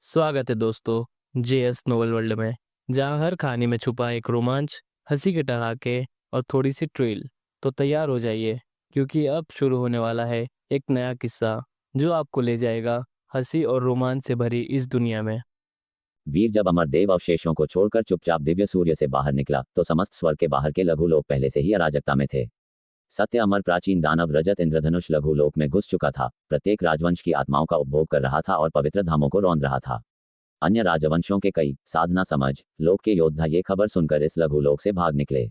स्वागत है दोस्तों जेएस नोवेल वर्ल्ड में। जहां हर कहानी में छुपा एक रोमांच, हंसी के ठहाके और थोड़ी सी ट्रिल। तो तैयार हो जाइए, क्योंकि अब शुरू होने वाला है एक नया किस्सा जो आपको ले जाएगा हंसी और रोमांच से भरी इस दुनिया में। वीर जब अमरदेव अवशेषों को छोड़कर चुपचाप दिव्य सूर्य से बाहर निकला तो समस्त स्वर्ग के बाहर के लघु लोक पहले से ही अराजकता में थे। सत्य अमर प्राचीन दानव रजत इंद्रधनुष लघु लोक में घुस चुका था, प्रत्येक राजवंश की आत्माओं का उपभोग कर रहा था और पवित्र धामों को रौंद रहा था। अन्य राजवंशों के कई साधना समझ लोक के योद्धा ये खबर सुनकर इस लघु लोक से भाग निकले।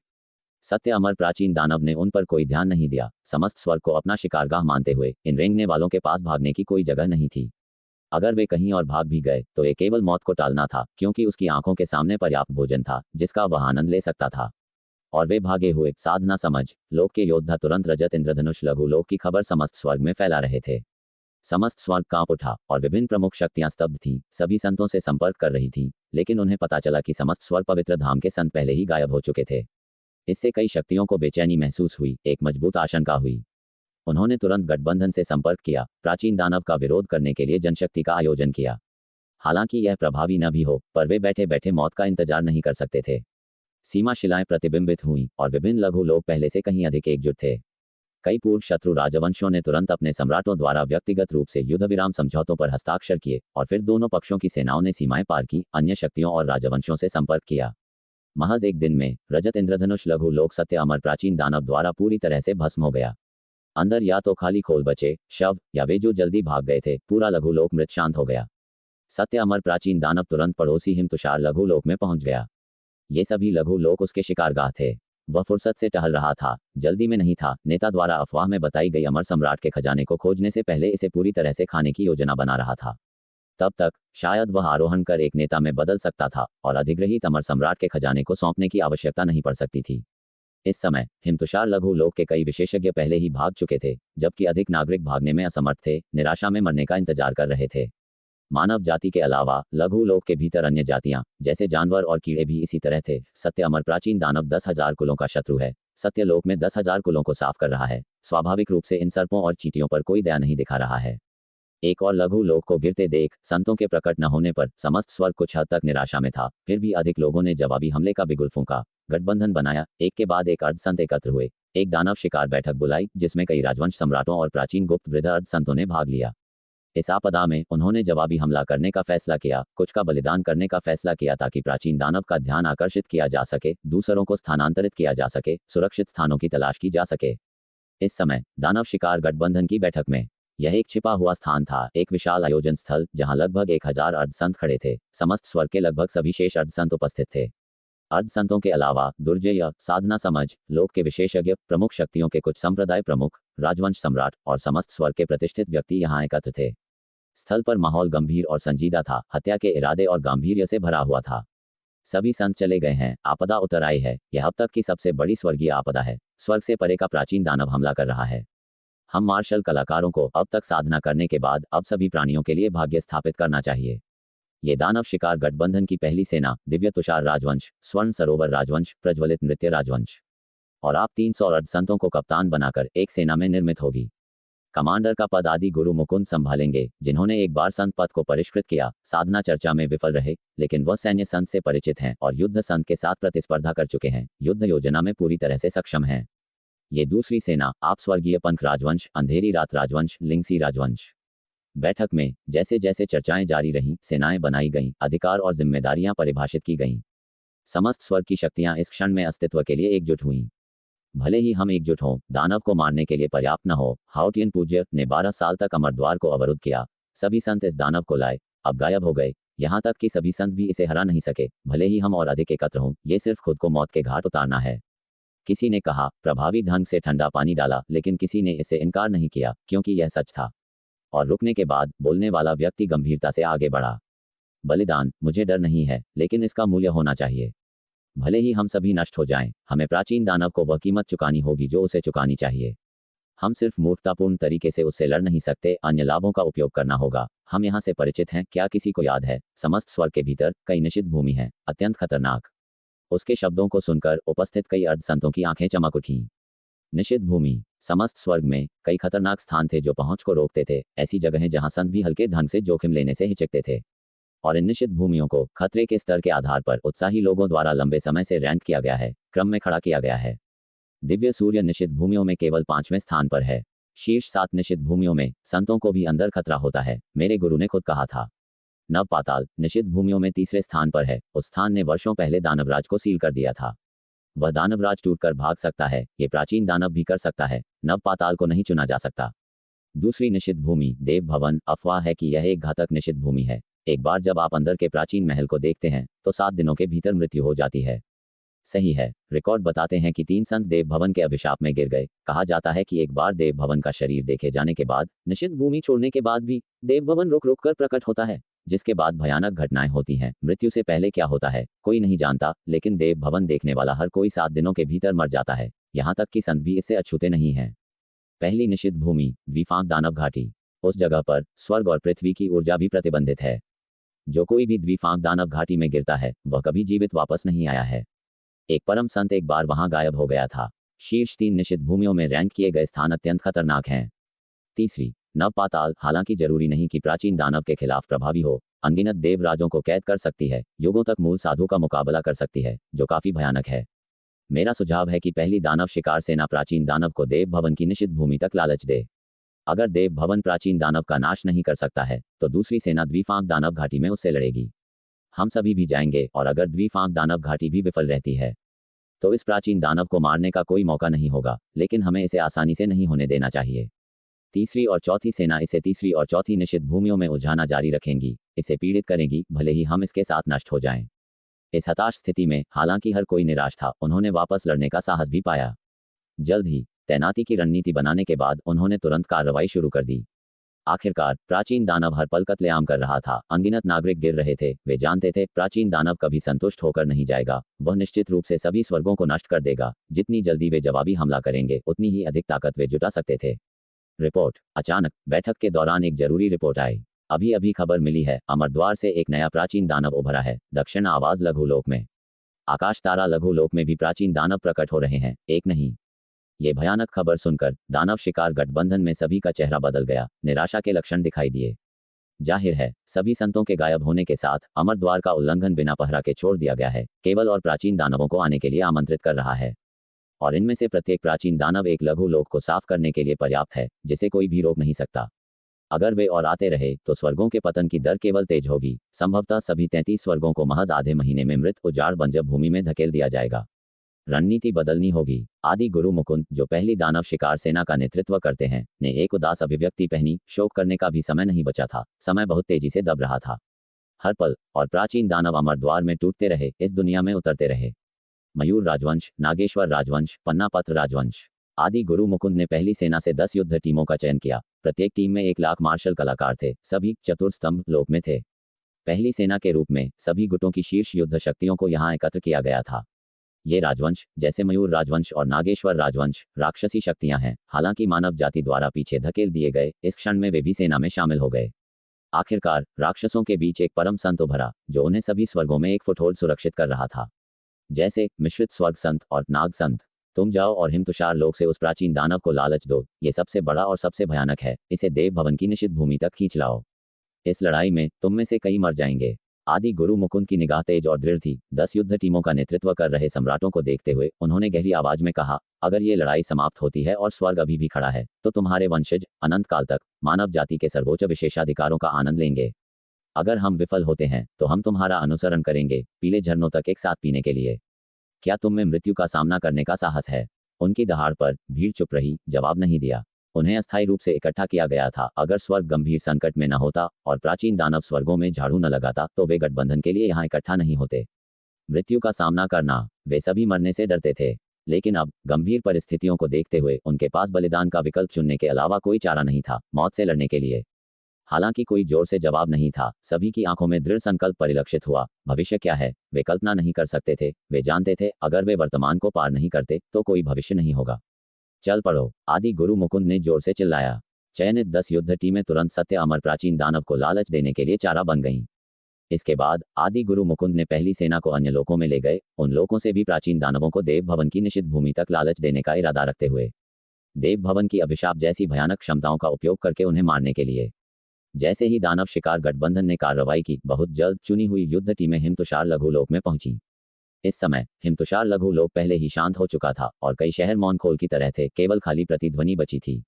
सत्य अमर प्राचीन दानव ने उन पर कोई ध्यान नहीं दिया, समस्त स्वर्ग को अपना शिकारगाह मानते हुए इन रेंगने वालों के पास भागने की कोई जगह नहीं थी। अगर वे कहीं और भाग भी गए तो ये केवल मौत को टालना था, क्योंकि उसकी आंखों के सामने पर्याप्त भोजन था जिसका वह आनंद ले सकता था। और वे भागे हुए साधना समझ लोक के योद्धा तुरंत रजत इंद्रधनुष लघु लोक की खबर समस्त स्वर्ग में फैला रहे थे। समस्त स्वर्ग कांप उठा और विभिन्न प्रमुख शक्तियां स्तब्ध थीं, सभी संतों से संपर्क कर रही थीं, लेकिन उन्हें पता चला कि समस्त स्वर्ग पवित्र धाम के संत पहले ही गायब हो चुके थे। इससे कई शक्तियों को बेचैनी महसूस हुई, एक मजबूत आशंका हुई। उन्होंने तुरंत गठबंधन से संपर्क किया, प्राचीन दानव का विरोध करने के लिए जनशक्ति का आयोजन किया। हालांकि यह प्रभावी न भी हो, पर वे बैठे बैठे मौत का इंतजार नहीं कर सकते थे। सीमा शिलाएं प्रतिबिंबित हुईं और विभिन्न लघु लोग पहले से कहीं अधिक एकजुट थे। कई पूर्व शत्रु राजवंशों ने तुरंत अपने सम्राटों द्वारा व्यक्तिगत रूप से युद्ध विराम समझौतों पर हस्ताक्षर किए और फिर दोनों पक्षों की सेनाओं ने सीमाएं पार की, अन्य शक्तियों और राजवंशों से संपर्क किया। महज एक दिन में रजत इंद्रधनुष लघु लोक सत्य अमर प्राचीन दानव द्वारा पूरी तरह से भस्म हो गया। अंदर या तो खाली खोल बचे शव, या वे जो जल्दी भाग गए थे, पूरा लघु लोक मृत शांत हो गया। सत्य अमर प्राचीन दानव तुरंत पड़ोसी हिमतुषार लघु लोक में पहुंच गया। ये सभी लघु लोक उसके शिकारगाह थे। वह फुर्सत से टहल रहा था, जल्दी में नहीं था। नेता द्वारा अफवाह में बताई गई अमर सम्राट के खजाने को खोजने से पहले इसे पूरी तरह से खाने की योजना बना रहा था। तब तक शायद वह आरोहण कर एक नेता में बदल सकता था और अधिग्रहित अमर सम्राट के खजाने को सौंपने की आवश्यकता नहीं पड़ सकती थी। इस समय हिमतुषार लघु लोक के कई विशेषज्ञ पहले ही भाग चुके थे, जबकि अधिक नागरिक भागने में असमर्थ थे, निराशा में मरने का इंतजार कर रहे थे। मानव जाति के अलावा लघु लोक के भीतर अन्य जातियां जैसे जानवर और कीड़े भी इसी तरह थे। सत्य अमर प्राचीन दानव 10,000 कुलों का शत्रु है। सत्य लोक में 10,000 कुलों को साफ कर रहा है। स्वाभाविक रूप से इन सर्पों और चींटियों पर कोई दया नहीं दिखा रहा है। एक और लघु लोक को गिरते देख संतों के प्रकट न होने पर समस्त स्वर्ग कुछ हद तक निराशा में था। फिर भी अधिक लोगों ने जवाबी हमले का बिगुल फूंका, गठबंधन बनाया, एक के बाद एक अर्धसंत एकत्र हुए। एक दानव शिकार बैठक बुलाई जिसमें कई राजवंश सम्राटों और प्राचीन गुप्त वृद्ध अर्धसंतों ने भाग लिया। इस आपदा में उन्होंने जवाबी हमला करने का फैसला किया, कुछ का बलिदान करने का फैसला किया ताकि प्राचीन दानव का ध्यान आकर्षित किया जा सके, दूसरों को स्थानांतरित किया जा सके, सुरक्षित स्थानों की तलाश की जा सके। इस समय दानव शिकार गठबंधन की बैठक में यह एक छिपा हुआ स्थान था, एक विशाल आयोजन स्थल जहां लगभग 1,000 अर्धसंत खड़े थे। समस्त स्वर्ग के लगभग सभी शेष अर्धसंत उपस्थित थे। अर्धसंतों के अलावा दुर्जय साधना समझ लोक के विशेषज्ञ, प्रमुख शक्तियों के कुछ संप्रदाय प्रमुख, राजवंश सम्राट और समस्त स्वर्ग के प्रतिष्ठित व्यक्ति यहां एकत्र थे। स्थल पर माहौल गंभीर और संजीदा था, हत्या के इरादे और गांभीर्य से भरा हुआ था। सभी संत चले गए हैं, आपदा उतर आई है। यह अब तक की सबसे बड़ी स्वर्गीय आपदा है। स्वर्ग से परे का प्राचीन दानव हमला कर रहा है। हम मार्शल कलाकारों को अब तक साधना करने के बाद अब सभी प्राणियों के लिए भाग्य स्थापित करना चाहिए। ये दानव शिकार गठबंधन की पहली सेना दिव्य तुषार राजवंश, स्वर्ण सरोवर राजवंश, प्रज्वलित नृत्य राजवंश और आप 300 अर्धसंतों को कप्तान बनाकर एक सेना में निर्मित होगी। कमांडर का पद आदि गुरु मुकुंद संभालेंगे, जिन्होंने एक बार संत पद को परिष्कृत किया, साधना चर्चा में विफल रहे, लेकिन वह सैन्य संत से परिचित हैं और युद्ध संत के साथ प्रतिस्पर्धा कर चुके हैं, युद्ध योजना में पूरी तरह से सक्षम हैं। ये दूसरी सेना आप स्वर्गीय पंख राजवंश, अंधेरी रात राजवंश, लिंगसी राजवंश। बैठक में जैसे जैसे चर्चाएं जारी रहीं, सेनाएं बनाई गईं, अधिकार और जिम्मेदारियां परिभाषित की गईं। समस्त स्वर्ग की शक्तियां इस क्षण में अस्तित्व के लिए एकजुट हुईं। भले ही हम एकजुट हों, दानव को मारने के लिए पर्याप्त न हो। हाउटियन पूज्य ने 12 साल तक अमरद्वार को अवरुद्ध किया। सभी संत इस दानव को लाए, अब गायब हो गए। यहाँ तक कि सभी संत भी इसे हरा नहीं सके। भले ही हम और अधिक एकत्र हों, ये सिर्फ खुद को मौत के घाट उतारना है। किसी ने कहा, प्रभावी ढंग से ठंडा पानी डाला, लेकिन किसी ने इससे इनकार नहीं किया, क्योंकि यह सच था। और रुकने के बाद बोलने वाला व्यक्ति गंभीरता से आगे बढ़ा। बलिदान, मुझे डर नहीं है, लेकिन इसका मूल्य होना चाहिए। भले ही हम सभी नष्ट हो जाएं, हमें प्राचीन दानव को वह कीमत चुकानी होगी जो उसे चुकानी चाहिए। हम सिर्फ मूर्खतापूर्ण तरीके से उससे लड़ नहीं सकते, अन्य लाभों का उपयोग करना होगा। हम यहाँ से परिचित हैं, क्या किसी को याद है? समस्त स्वर्ग के भीतर कई निषिद्ध भूमि है, अत्यंत खतरनाक। उसके शब्दों को सुनकर उपस्थित कई अर्धसंतों की आंखें चमक उठीं। निषिद्ध भूमि, समस्त स्वर्ग में कई खतरनाक स्थान थे जो पहुंच को रोकते थे, ऐसी जगहें जहां संत भी हल्के ढंग से जोखिम लेने से हिचकते थे। और इन निषिद्ध भूमियों को खतरे के स्तर के आधार पर उत्साही लोगों द्वारा लंबे समय से रैंक किया गया है, क्रम में खड़ा किया गया है। दिव्य सूर्य निषिद्ध भूमियों में केवल 5वें स्थान पर है। शीर्ष 7 निषिद्ध भूमियों में संतों को भी अंदर खतरा होता है, मेरे गुरु ने खुद कहा था। नव पाताल निषिद्ध भूमियों में तीसरे स्थान पर है। उस स्थान ने वर्षों पहले दानवराज को सील कर दिया था। वह दानवराज टूटकर भाग सकता है, ये प्राचीन दानव भी कर सकता है, नव पाताल को नहीं चुना जा सकता। दूसरी निषिद्ध भूमि देव भवन। अफवाह है कि यह एक घातक निषिद्ध भूमि है। एक बार जब आप अंदर के प्राचीन महल को देखते हैं तो 7 दिनों के भीतर मृत्यु हो जाती है। सही है, रिकॉर्ड बताते हैं कि 3 संत देव भवन के अभिशाप में गिर गए। कहा जाता है कि एक बार देव भवन का शरीर देखे जाने के बाद, निषिद्ध भूमि छोड़ने के बाद भी देव भवन रुक रुक कर प्रकट होता है, जिसके बाद भयानक घटनाएं होती हैं। मृत्यु से पहले क्या होता है कोई नहीं जानता, लेकिन देव भवन देखने वाला हर कोई 7 दिनों के भीतर मर जाता है। यहाँ तक कि संत भी इससे अछूते नहीं हैं। पहली निषिद्ध भूमि द्विफांक दानव घाटी। उस जगह पर स्वर्ग और पृथ्वी की ऊर्जा भी प्रतिबंधित है। जो कोई भी द्विफांक दानव घाटी में गिरता है वह कभी जीवित वापस नहीं आया है। एक परम संत एक बार वहां गायब हो गया था। शीर्ष 3 निषिद्ध भूमियों में रैंक किए गए स्थान अत्यंत खतरनाक हैं। तीसरी नव पाताल। हालांकि जरूरी नहीं कि प्राचीन दानव के खिलाफ प्रभावी हो, अनगिनत देवराजों को कैद कर सकती है, युगों तक मूल साधु का मुकाबला कर सकती है, जो काफी भयानक है। मेरा सुझाव है कि पहली दानव शिकार सेना प्राचीन दानव को देव भवन की निषिद्ध भूमि तक लालच दे। अगर देव भवन प्राचीन दानव का नाश नहीं कर सकता है तो दूसरी सेना द्विफांक दानव घाटी में उससे लड़ेगी। हम सभी भी जाएंगे, और अगर द्विफांक दानव घाटी भी विफल रहती है तो इस प्राचीन दानव को मारने का कोई मौका नहीं होगा, लेकिन हमें इसे आसानी से नहीं होने देना चाहिए। तीसरी और चौथी सेना इसे तीसरी और चौथी निषिद्ध भूमियों में उलझाना जारी रखेंगी, इसे पीड़ित करेंगी, भले ही हम इसके साथ नष्ट हो जाएं। इस हताश स्थिति में हालांकि हर कोई निराश था, उन्होंने वापस लड़ने का साहस भी पाया। जल्द ही तैनाती की रणनीति बनाने के बाद उन्होंने तुरंत कार्रवाई शुरू कर दी। आखिरकार प्राचीन दानव हर पल कत्लेआम कर रहा था। अनगिनत नागरिक गिर रहे थे। वे जानते थे प्राचीन दानव कभी संतुष्ट होकर नहीं जाएगा, वह निश्चित रूप से सभी स्वर्गों को नष्ट कर देगा। जितनी जल्दी वे जवाबी हमला करेंगे उतनी ही अधिक ताकत वे जुटा सकते थे। रिपोर्ट। अचानक बैठक के दौरान एक जरूरी रिपोर्ट आई। अभी अभी खबर मिली है, अमरद्वार से एक नया प्राचीन दानव उभरा है। दक्षिण आवाज लघुलोक में। आकाश तारा लघुलोक में भी प्राचीन दानव प्रकट हो रहे हैं, एक नहीं। ये भयानक खबर सुनकर दानव शिकार गठबंधन में सभी का चेहरा बदल गया। निराशा के लक्षण दिखाई दिए। जाहिर है सभी संतों के गायब होने के साथ अमरद्वार का उल्लंघन बिना पहरा के छोड़ दिया गया है, केवल और प्राचीन दानवों को आने के लिए आमंत्रित कर रहा है। और इनमें से प्रत्येक प्राचीन दानव एक लघु लोक को साफ करने के लिए पर्याप्त है, जिसे कोई भी रोक नहीं सकता। अगर वे और आते रहे तो स्वर्गों के पतन की दर केवल तेज होगी। संभवतः सभी 33 स्वर्गों को महज आधे महीने में मृत उजाड़ बंजर भूमि में धकेल दिया जाएगा। रणनीति बदलनी होगी। आदि गुरु मुकुंद, जो पहली दानव शिकार सेना का नेतृत्व करते हैं, ने एक उदास अभिव्यक्ति पहनी। शोक करने का भी समय नहीं बचा था। समय बहुत तेजी से दब रहा था। हर पल और प्राचीन दानव अमरद्वार में टूटते रहे, इस दुनिया में उतरते रहे। मयूर राजवंश, नागेश्वर राजवंश, पन्नापत्र राजवंश। आदि गुरु मुकुंद ने पहली सेना से 10 युद्ध टीमों का चयन किया। प्रत्येक टीम में 1 लाख मार्शल कलाकार थे। सभी चतुर्स्तंभ लोक में थे। पहली सेना के रूप में सभी गुटों की शीर्ष युद्ध शक्तियों को यहाँ एकत्र किया गया था। ये राजवंश, जैसे मयूर राजवंश और नागेश्वर राजवंश, राक्षसी शक्तियां हैं। हालांकि मानव जाति द्वारा पीछे धकेल दिए गए, इस क्षण में वे भी सेना में शामिल हो गए। आखिरकार राक्षसों के बीच एक परम संत उभरा, जो उन्हें सभी स्वर्गों में एक फुटहोल्ड सुरक्षित कर रहा था। जैसे मिश्रित स्वर्ग संत और नाग संत। तुम जाओ और हिमतुषार लोक से उस प्राचीन दानव को लालच दो। ये सबसे बड़ा और सबसे भयानक है। इसे देव भवन की निषिद्ध भूमि तक खींच लाओ। इस लड़ाई में तुम में से कई मर जाएंगे। आदि गुरु मुकुंद की निगाह तेज और दृढ़ थी। 10 युद्ध टीमों का नेतृत्व कर रहे सम्राटों को देखते हुए उन्होंने गहरी आवाज में कहा, अगर ये लड़ाई समाप्त होती है और स्वर्ग अभी भी खड़ा है, तो तुम्हारे वंशज अनंत काल तक मानव जाति के सर्वोच्च विशेषाधिकारों का आनंद लेंगे। अगर हम विफल होते हैं तो हम तुम्हारा अनुसरण करेंगे, पीले झरनों तक एक साथ पीने के लिए। क्या तुम में मृत्यु का सामना करने का साहस है? उनकी दहाड़ पर भीड़ चुप रही, जवाब नहीं दिया। उन्हें अस्थायी रूप से इकट्ठा किया गया था। अगर स्वर्ग गंभीर संकट में न होता और प्राचीन दानव स्वर्गों में झाड़ू न लगाता तो वे गठबंधन के लिए यहाँ इकट्ठा नहीं होते। मृत्यु का सामना करना, वे सभी मरने से डरते थे। लेकिन अब गंभीर परिस्थितियों को देखते हुए उनके पास बलिदान का विकल्प चुनने के अलावा कोई चारा नहीं था, मौत से लड़ने के लिए। हालांकि कोई जोर से जवाब नहीं था। सभी की आंखों में दृढ़ संकल्प परिलक्षित हुआ। भविष्य क्या है वे कल्पना नहीं कर सकते थे। वे जानते थे अगर वे वर्तमान को पार नहीं करते तो कोई भविष्य नहीं होगा। चल पड़ो, आदि गुरु मुकुंद ने जोर से चिल्लाया। चयनित 10 युद्ध टीमें तुरंत सत्य अमर प्राचीन दानव को लालच देने के लिए चारा बन गईं। इसके बाद आदि गुरु मुकुंद ने पहली सेना को अन्य लोकों में ले गए, उन लोकों से भी प्राचीन दानवों को देव भवन की निषिद्ध भूमि तक लालच देने का इरादा रखते हुए। देव भवन की अभिशाप जैसी भयानक क्षमताओं का उपयोग करके उन्हें मारने के लिए। जैसे ही दानव शिकार गठबंधन ने कार्रवाई की, बहुत जल्द चुनी हुई युद्ध टीमें हिमतुषार लघुलोक में पहुंची। इस समय हिमतुषार लघुलोक पहले ही शांत हो चुका था और कई शहर मौन खोल की तरह थे, केवल खाली प्रतिध्वनि बची थी।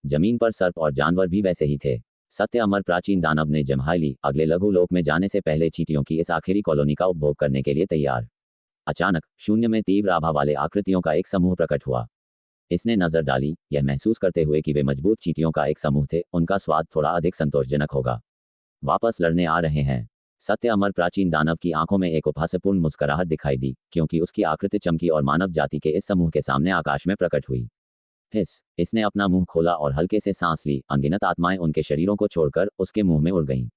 जमीन पर सर्प और जानवर भी वैसे ही थे। सत्य अमर प्राचीन दानव ने जम्हाई अगले लघुलोक में जाने से पहले चींटियों की इस आखिरी कॉलोनी का उपभोग करने के लिए तैयार। अचानक शून्य में तीव्र आभा वाले आकृतियों का एक समूह प्रकट हुआ। इसने नजर डाली, यह महसूस करते हुए कि वे मजबूत चींटियों का एक समूह थे, उनका स्वाद थोड़ा अधिक संतोषजनक होगा। वापस लड़ने आ रहे हैं। सत्य अमर प्राचीन दानव की आंखों में एक उपहासपूर्ण मुस्कुराहट दिखाई दी, क्योंकि उसकी आकृति चमकी और मानव जाति के इस समूह के सामने आकाश में प्रकट हुई। इसने अपना मुंह खोला और हल्के से सांस ली। अनगिनत आत्माएं उनके शरीरों को छोड़कर उसके मुंह में उड़ गईं।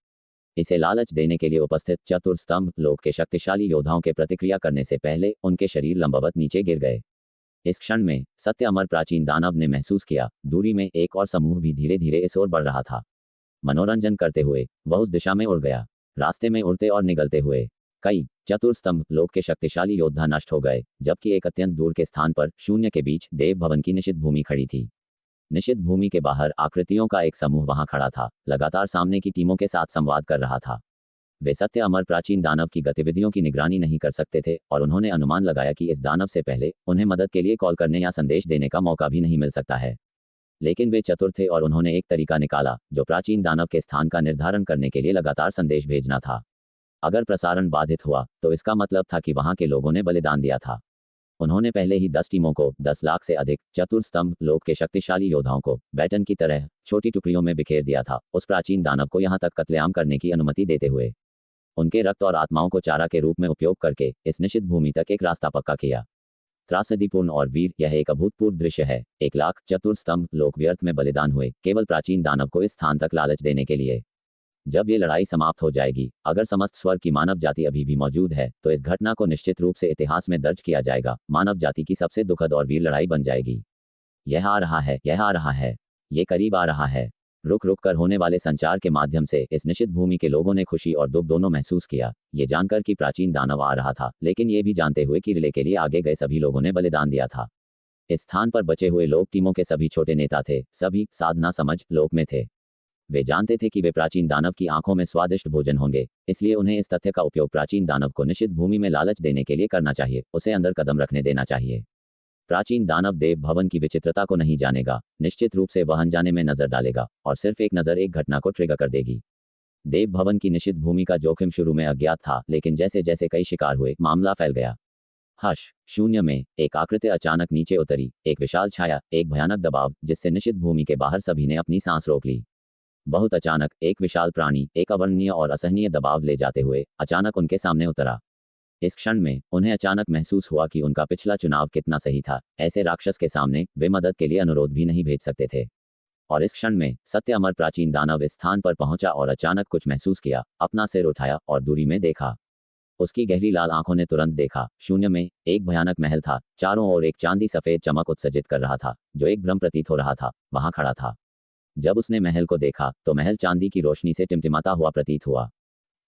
इसे लालच देने के लिए उपस्थित चतुर्स्तंभ लोक के शक्तिशाली योद्धाओं के प्रतिक्रिया करने से पहले उनके शरीर लंबवत नीचे गिर गए। इस क्षण में सत्य अमर प्राचीन दानव ने महसूस किया, दूरी में एक और समूह भी धीरे धीरे इस ओर बढ़ रहा था। मनोरंजन करते हुए वह उस दिशा में उड़ गया। रास्ते में उड़ते और निगलते हुए कई चतुर्स्तंभ लोक के शक्तिशाली योद्धा नष्ट हो गए, जबकि एक अत्यंत दूर के स्थान पर शून्य के बीच देव भवन की निषिद्ध भूमि खड़ी थी। निषिद्ध भूमि के बाहर आकृतियों का एक समूह वहां खड़ा था, लगातार सामने की टीमों के साथ संवाद कर रहा था। वे सत्य अमर प्राचीन दानव की गतिविधियों की निगरानी नहीं कर सकते थे और उन्होंने अनुमान लगाया कि इस दानव से पहले उन्हें मदद के लिए कॉल करने या संदेश देने का मौका भी नहीं मिल सकता है। लेकिन वे चतुर थे और उन्होंने एक तरीका निकाला जो प्राचीन दानव के स्थान का निर्धारण करने के लिए लगातार संदेश भेजना था। अगर प्रसारण बाधित हुआ तो इसका मतलब था कि वहां के लोगों ने बलिदान दिया था। उन्होंने पहले ही 10 टीमों को 10 लाख से अधिक चतुर्स्तंभ लोक के शक्तिशाली योद्धाओं को बैटन की तरह छोटी टुकड़ियों में बिखेर दिया था, उस प्राचीन दानव को यहां तक कत्लेआम करने की अनुमति देते हुए। उनके रक्त और आत्माओं को चारा के रूप में उपयोग करके इस निषिद्ध भूमि तक एक रास्ता पक्का किया। त्रासदीपूर्ण और वीर, यह एक अभूतपूर्व दृश्य है। 1 लाख चतुर्स्तंभ लोक व्यर्थ में बलिदान हुए, केवल प्राचीन दानव को इस स्थान तक लालच देने के लिए। जब ये लड़ाई समाप्त हो जाएगी, अगर समस्त स्वर्ग की मानव जाति अभी भी मौजूद है, तो इस घटना को निश्चित रूप से इतिहास में दर्ज किया जाएगा। मानव जाति की सबसे दुखद और वीर लड़ाई बन जाएगी। यह आ रहा है, यह आ रहा है, ये करीब आ रहा है। रुक रुक कर होने वाले संचार के माध्यम से इस निषिद्ध भूमि के लोगों ने खुशी और दुख दोनों महसूस किया, ये जानकर कि प्राचीन दानव आ रहा था, लेकिन ये भी जानते हुए कि रिले के लिए आगे गए सभी लोगों ने बलिदान दिया था। इस स्थान पर बचे हुए लोग टीमों के सभी छोटे नेता थे, सभी साधना समझ लोक में थे। वे जानते थे कि वे प्राचीन दानव की आंखों में स्वादिष्ट भोजन होंगे, इसलिए उन्हें इस तथ्य का उपयोग प्राचीन दानव को निषिद्ध भूमि में लालच देने के लिए करना चाहिए, उसे अंदर कदम रखने देना चाहिए। प्राचीन दानव देव भवन की विचित्रता को नहीं जानेगा, निश्चित रूप से वह अनजाने में नजर डालेगा और सिर्फ एक नजर एक घटना को ट्रिगर कर देगी। देव भवन की निषिद्ध भूमि का जोखिम शुरू में अज्ञात था, लेकिन जैसे जैसे कई शिकार हुए, मामला फैल गया। शून्य में एक आकृति अचानक नीचे उतरी, एक विशाल छाया, एक भयानक दबाव, जिससे निषिद्ध भूमि के बाहर सभी ने अपनी सांस रोक ली। बहुत अचानक एक विशाल प्राणी एक अवर्णनीय और असहनीय दबाव ले जाते हुए अचानक उनके सामने उतरा। इस क्षण में उन्हें अचानक महसूस हुआ कि उनका पिछला चुनाव कितना सही था। ऐसे राक्षस के सामने वे मदद के लिए अनुरोध भी नहीं भेज सकते थे। और इस क्षण में सत्य अमर प्राचीन दानव इस स्थान पर पहुंचा और अचानक कुछ महसूस किया, अपना सिर उठाया और दूरी में देखा। उसकी गहरी लाल आंखों ने तुरंत देखा, शून्य में एक भयानक महल था, चारों ओर एक चांदी सफेद चमक उत्सर्जित कर रहा था, जो एक भ्रम प्रतीत हो रहा था, वहां खड़ा था। जब उसने महल को देखा तो महल चांदी की रोशनी से टिमटिमाता हुआ प्रतीत हुआ।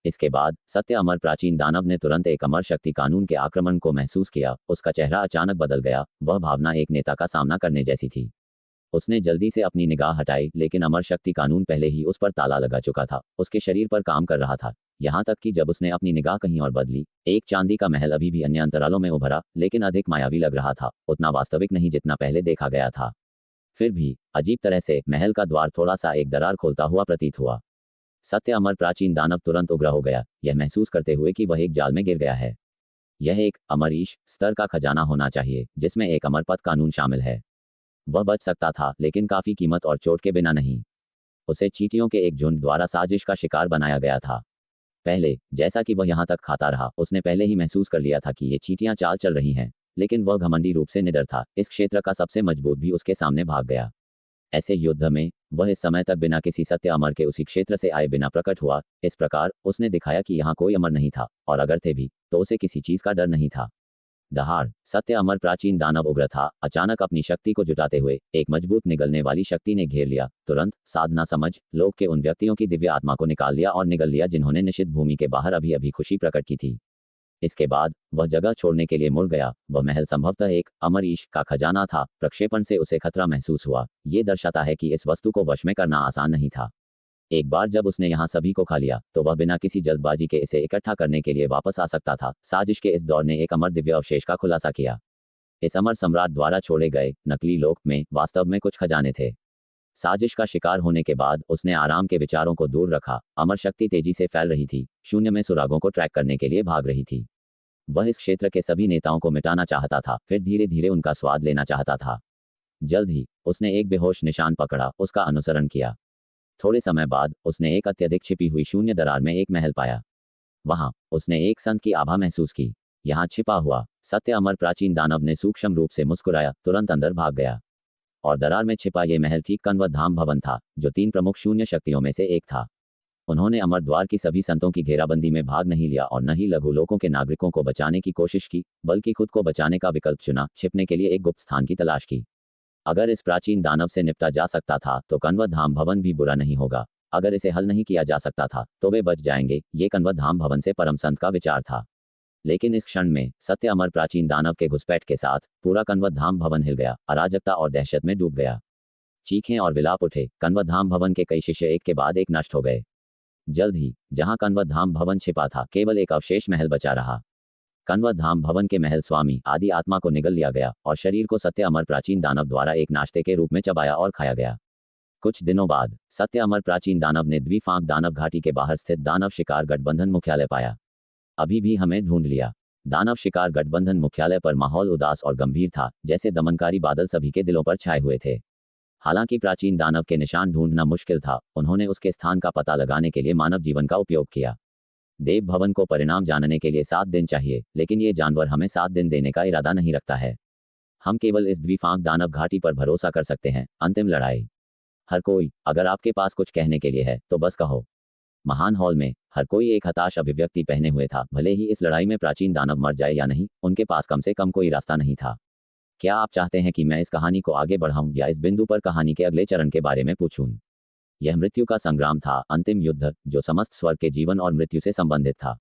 इसके बाद सत्य अमर प्राचीन दानव ने तुरंत एक अमर शक्ति कानून के आक्रमण को महसूस किया। उसका चेहरा अचानक बदल गया, वह भावना एक नेता का सामना करने जैसी थी। उसने जल्दी से अपनी निगाह हटाई, लेकिन अमर शक्ति कानून पहले ही उस पर ताला लगा चुका था, उसके शरीर पर काम कर रहा था। यहाँ तक कि जब उसने अपनी निगाह कहीं और बदली, एक चांदी का महल अभी भी अन्य अंतरालों में उभरा, लेकिन अधिक मायावी लग रहा था, उतना वास्तविक नहीं जितना पहले देखा गया था। फिर भी अजीब तरह से महल का द्वार थोड़ा सा एक दरार खोलता हुआ प्रतीत हुआ। सत्य अमर प्राचीन दानव तुरंत उग्र हो गया, यह महसूस करते हुए कि वह एक जाल में गिर गया है। यह एक अमरीश स्तर का खजाना होना चाहिए, जिसमें एक अमर पथ कानून शामिल है। वह बच सकता था, लेकिन काफी कीमत और चोट के बिना नहीं। उसे चींटियों के एक झुंड द्वारा साजिश का शिकार बनाया गया था। पहले जैसा कि वह यहाँ तक खाता रहा, उसने पहले ही महसूस कर लिया था कि ये चींटियां चाल चल रही हैं, लेकिन वह घमंडी रूप से निडर था। इस क्षेत्र का सबसे मजबूत भी उसके सामने भाग गया। ऐसे युद्ध में वह इस समय तक बिना किसी सत्य अमर के उसी क्षेत्र से आए बिना प्रकट हुआ। इस प्रकार उसने दिखाया कि यहाँ कोई अमर नहीं था, और अगर थे भी तो उसे किसी चीज का डर नहीं था। दहाड़ सत्य अमर प्राचीन दानव उग्र था। अचानक अपनी शक्ति को जुटाते हुए एक मजबूत निगलने वाली शक्ति ने घेर लिया। तुरंत साधना समझ लोक के उन व्यक्तियों की दिव्य आत्मा को निकाल लिया और निगल लिया जिन्होंने निषिद्ध भूमि के बाहर अभी अभी खुशी प्रकट की थी। इसके बाद वह जगह छोड़ने के लिए मुड़ गया। वह महल संभवतः एक अमरीश का खजाना था। प्रक्षेपण से उसे खतरा महसूस हुआ। ये दर्शाता है कि इस वस्तु को वश में करना आसान नहीं था। एक बार जब उसने यहाँ सभी को खा लिया तो वह बिना किसी जल्दबाजी के इसे इकट्ठा करने के लिए वापस आ सकता था। साजिश के इस दौर ने एक अमर दिव्य अवशेष का खुलासा किया। इस अमर सम्राट द्वारा छोड़े गए नकली लोक में वास्तव में कुछ खजाने थे। साजिश का शिकार होने के बाद उसने आराम के विचारों को दूर रखा। अमर शक्ति तेजी से फैल रही थी, शून्य में सुरागों को ट्रैक करने के लिए भाग रही थी। वह इस क्षेत्र के सभी नेताओं को मिटाना चाहता था, फिर धीरे धीरे उनका स्वाद लेना चाहता था। जल्द ही उसने एक बेहोश निशान पकड़ा, उसका अनुसरण किया। थोड़े समय बाद उसने एक अत्यधिक छिपी हुई शून्य दरार में एक महल पाया। वहां उसने एक संत की आभा महसूस की। यहाँ छिपा हुआ सत्य अमर प्राचीन दानव ने सूक्ष्म रूप से मुस्कुराया, तुरंत अंदर भाग गया। और दरार में छिपा ये महल ठीक कनवत धाम भवन था, जो 3 प्रमुख शून्य शक्तियों में से एक था। उन्होंने अमर द्वार की सभी संतों की घेराबंदी में भाग नहीं लिया और न ही लघु लोकों के नागरिकों को बचाने की कोशिश की, बल्कि खुद को बचाने का विकल्प चुना, छिपने के लिए एक गुप्त स्थान की तलाश की। अगर इस प्राचीन दानव से निपटा जा सकता था तो कनवत धाम भवन भी बुरा नहीं होगा। अगर इसे हल नहीं किया जा सकता था तो वे बच जाएंगे। ये कनवत धाम भवन से परम संत का विचार था। लेकिन इस क्षण में सत्य अमर प्राचीन दानव के घुसपैठ के साथ पूरा कनवत धाम भवन हिल गया, अराजकता और दहशत में डूब गया। चीखें और विलाप उठे। कनवत धाम भवन के कई शिष्य एक के बाद एक नष्ट हो गए। जल्द ही जहां कनवत धाम भवन छिपा था, केवल एक अवशेष महल बचा रहा। कनवत धाम भवन के महल स्वामी आदि आत्मा को निगल लिया गया और शरीर को सत्य अमर प्राचीन दानव द्वारा एक नाश्ते के रूप में चबाया और खाया गया। कुछ दिनों बाद सत्य अमर प्राचीन दानव ने द्विफांक दानव घाटी के बाहर स्थित दानव शिकार गठबंधन मुख्यालय पाया। अभी भी हमें ढूंढ लिया। दानव शिकार गठबंधन मुख्यालय पर माहौल उदास और गंभीर था, जैसे दमनकारी बादल सभी के दिलों पर छाए हुए थे। हालांकि प्राचीन दानव के निशान ढूंढना मुश्किल था, उन्होंने उसके स्थान का पता लगाने के लिए मानव जीवन का उपयोग किया। देव भवन को परिणाम जानने के लिए 7 दिन चाहिए, लेकिन ये जानवर हमें 7 दिन देने का इरादा नहीं रखता है। हम केवल इस द्विफांक दानव घाटी पर भरोसा कर सकते हैं। अंतिम लड़ाई। हर कोई, अगर आपके पास कुछ कहने के लिए है तो बस कहो। महान हॉल में हर कोई एक हताश अभिव्यक्ति पहने हुए था। भले ही इस लड़ाई में प्राचीन दानव मर जाए या नहीं, उनके पास कम से कम कोई रास्ता नहीं था। क्या आप चाहते हैं कि मैं इस कहानी को आगे बढ़ाऊं या इस बिंदु पर कहानी के अगले चरण के बारे में पूछूं? यह मृत्यु का संग्राम था, अंतिम युद्ध जो समस्त स्वर्ग के जीवन और मृत्यु से संबंधित था।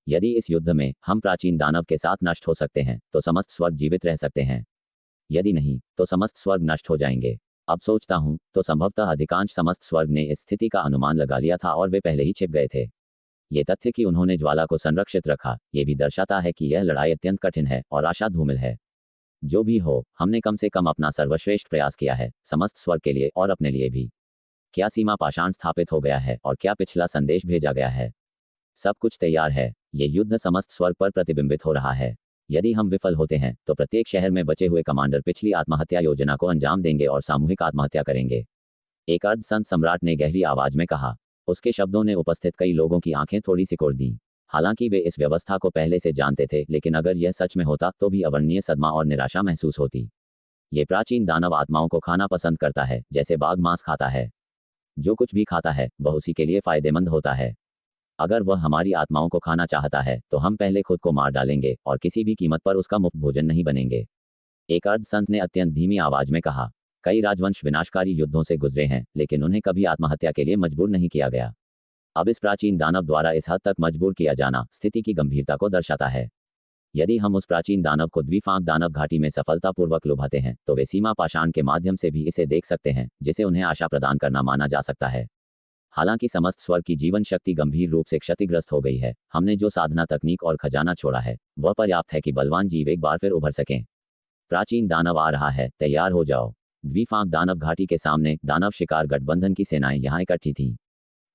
यदि इस युद्ध में हम प्राचीन दानव के साथ नष्ट हो सकते हैं तो समस्त स्वर्ग जीवित रह सकते हैं। यदि नहीं तो समस्त स्वर्ग नष्ट हो जाएंगे। अब सोचता हूं तो संभवतः अधिकांश समस्त स्वर्ग ने इस स्थिति का अनुमान लगा लिया था और वे पहले ही छिप गए थे। ये तथ्य कि उन्होंने ज्वाला को संरक्षित रखा, ये भी दर्शाता है कि यह लड़ाई अत्यंत कठिन है और आशा धूमिल है। जो भी हो, हमने कम से कम अपना सर्वश्रेष्ठ प्रयास किया है, समस्त स्वर्ग के लिए और अपने लिए भी। क्या सीमा पाषाण स्थापित हो गया है और क्या पिछला संदेश भेजा गया है? सब कुछ तैयार है। ये युद्ध समस्त स्वर्ग पर प्रतिबिंबित हो रहा है। यदि हम विफल होते हैं तो प्रत्येक शहर में बचे हुए कमांडर पिछली आत्महत्या योजना को अंजाम देंगे और सामूहिक आत्महत्या करेंगे। एक अर्ध संत सम्राट ने गहरी आवाज में कहा। उसके शब्दों ने उपस्थित कई लोगों की आंखें थोड़ी सिकोड़ दी। हालांकि वे इस व्यवस्था को पहले से जानते थे, लेकिन अगर यह सच में होता तो भी अवर्णनीय सदमा और निराशा महसूस होती। ये प्राचीन दानव आत्माओं को खाना पसंद करता है, जैसे बाघ मांस खाता है। जो कुछ भी खाता है वह उसी के लिए फायदेमंद होता है। अगर वह हमारी आत्माओं को खाना चाहता है तो हम पहले खुद को मार डालेंगे और किसी भी कीमत पर उसका मुफ्त भोजन नहीं बनेंगे। एक अर्ध संत ने अत्यंत धीमी आवाज में कहा। कई राजवंश विनाशकारी युद्धों से गुजरे हैं, लेकिन उन्हें कभी आत्महत्या के लिए मजबूर नहीं किया गया। अब इस प्राचीन दानव द्वारा इस हद तक मजबूर किया जाना स्थिति की गंभीरता को दर्शाता है। यदि हम उस प्राचीन दानव को द्विफांक दानव घाटी में सफलतापूर्वक लुभाते हैं तो वे सीमा पाषाण के माध्यम से भी इसे देख सकते हैं, जिसे उन्हें आशा प्रदान करना माना जा सकता है। हालांकि समस्त स्वर्ग की जीवन शक्ति गंभीर रूप से क्षतिग्रस्त हो गई है, हमने जो साधना तकनीक और खजाना छोड़ा है वह पर्याप्त है कि बलवान जीव एक बार फिर उभर सकें। प्राचीन दानव आ रहा है, तैयार हो जाओ। द्विफांक दानव घाटी के सामने दानव शिकार गठबंधन की सेनाएं यहां इकट्ठी थीं।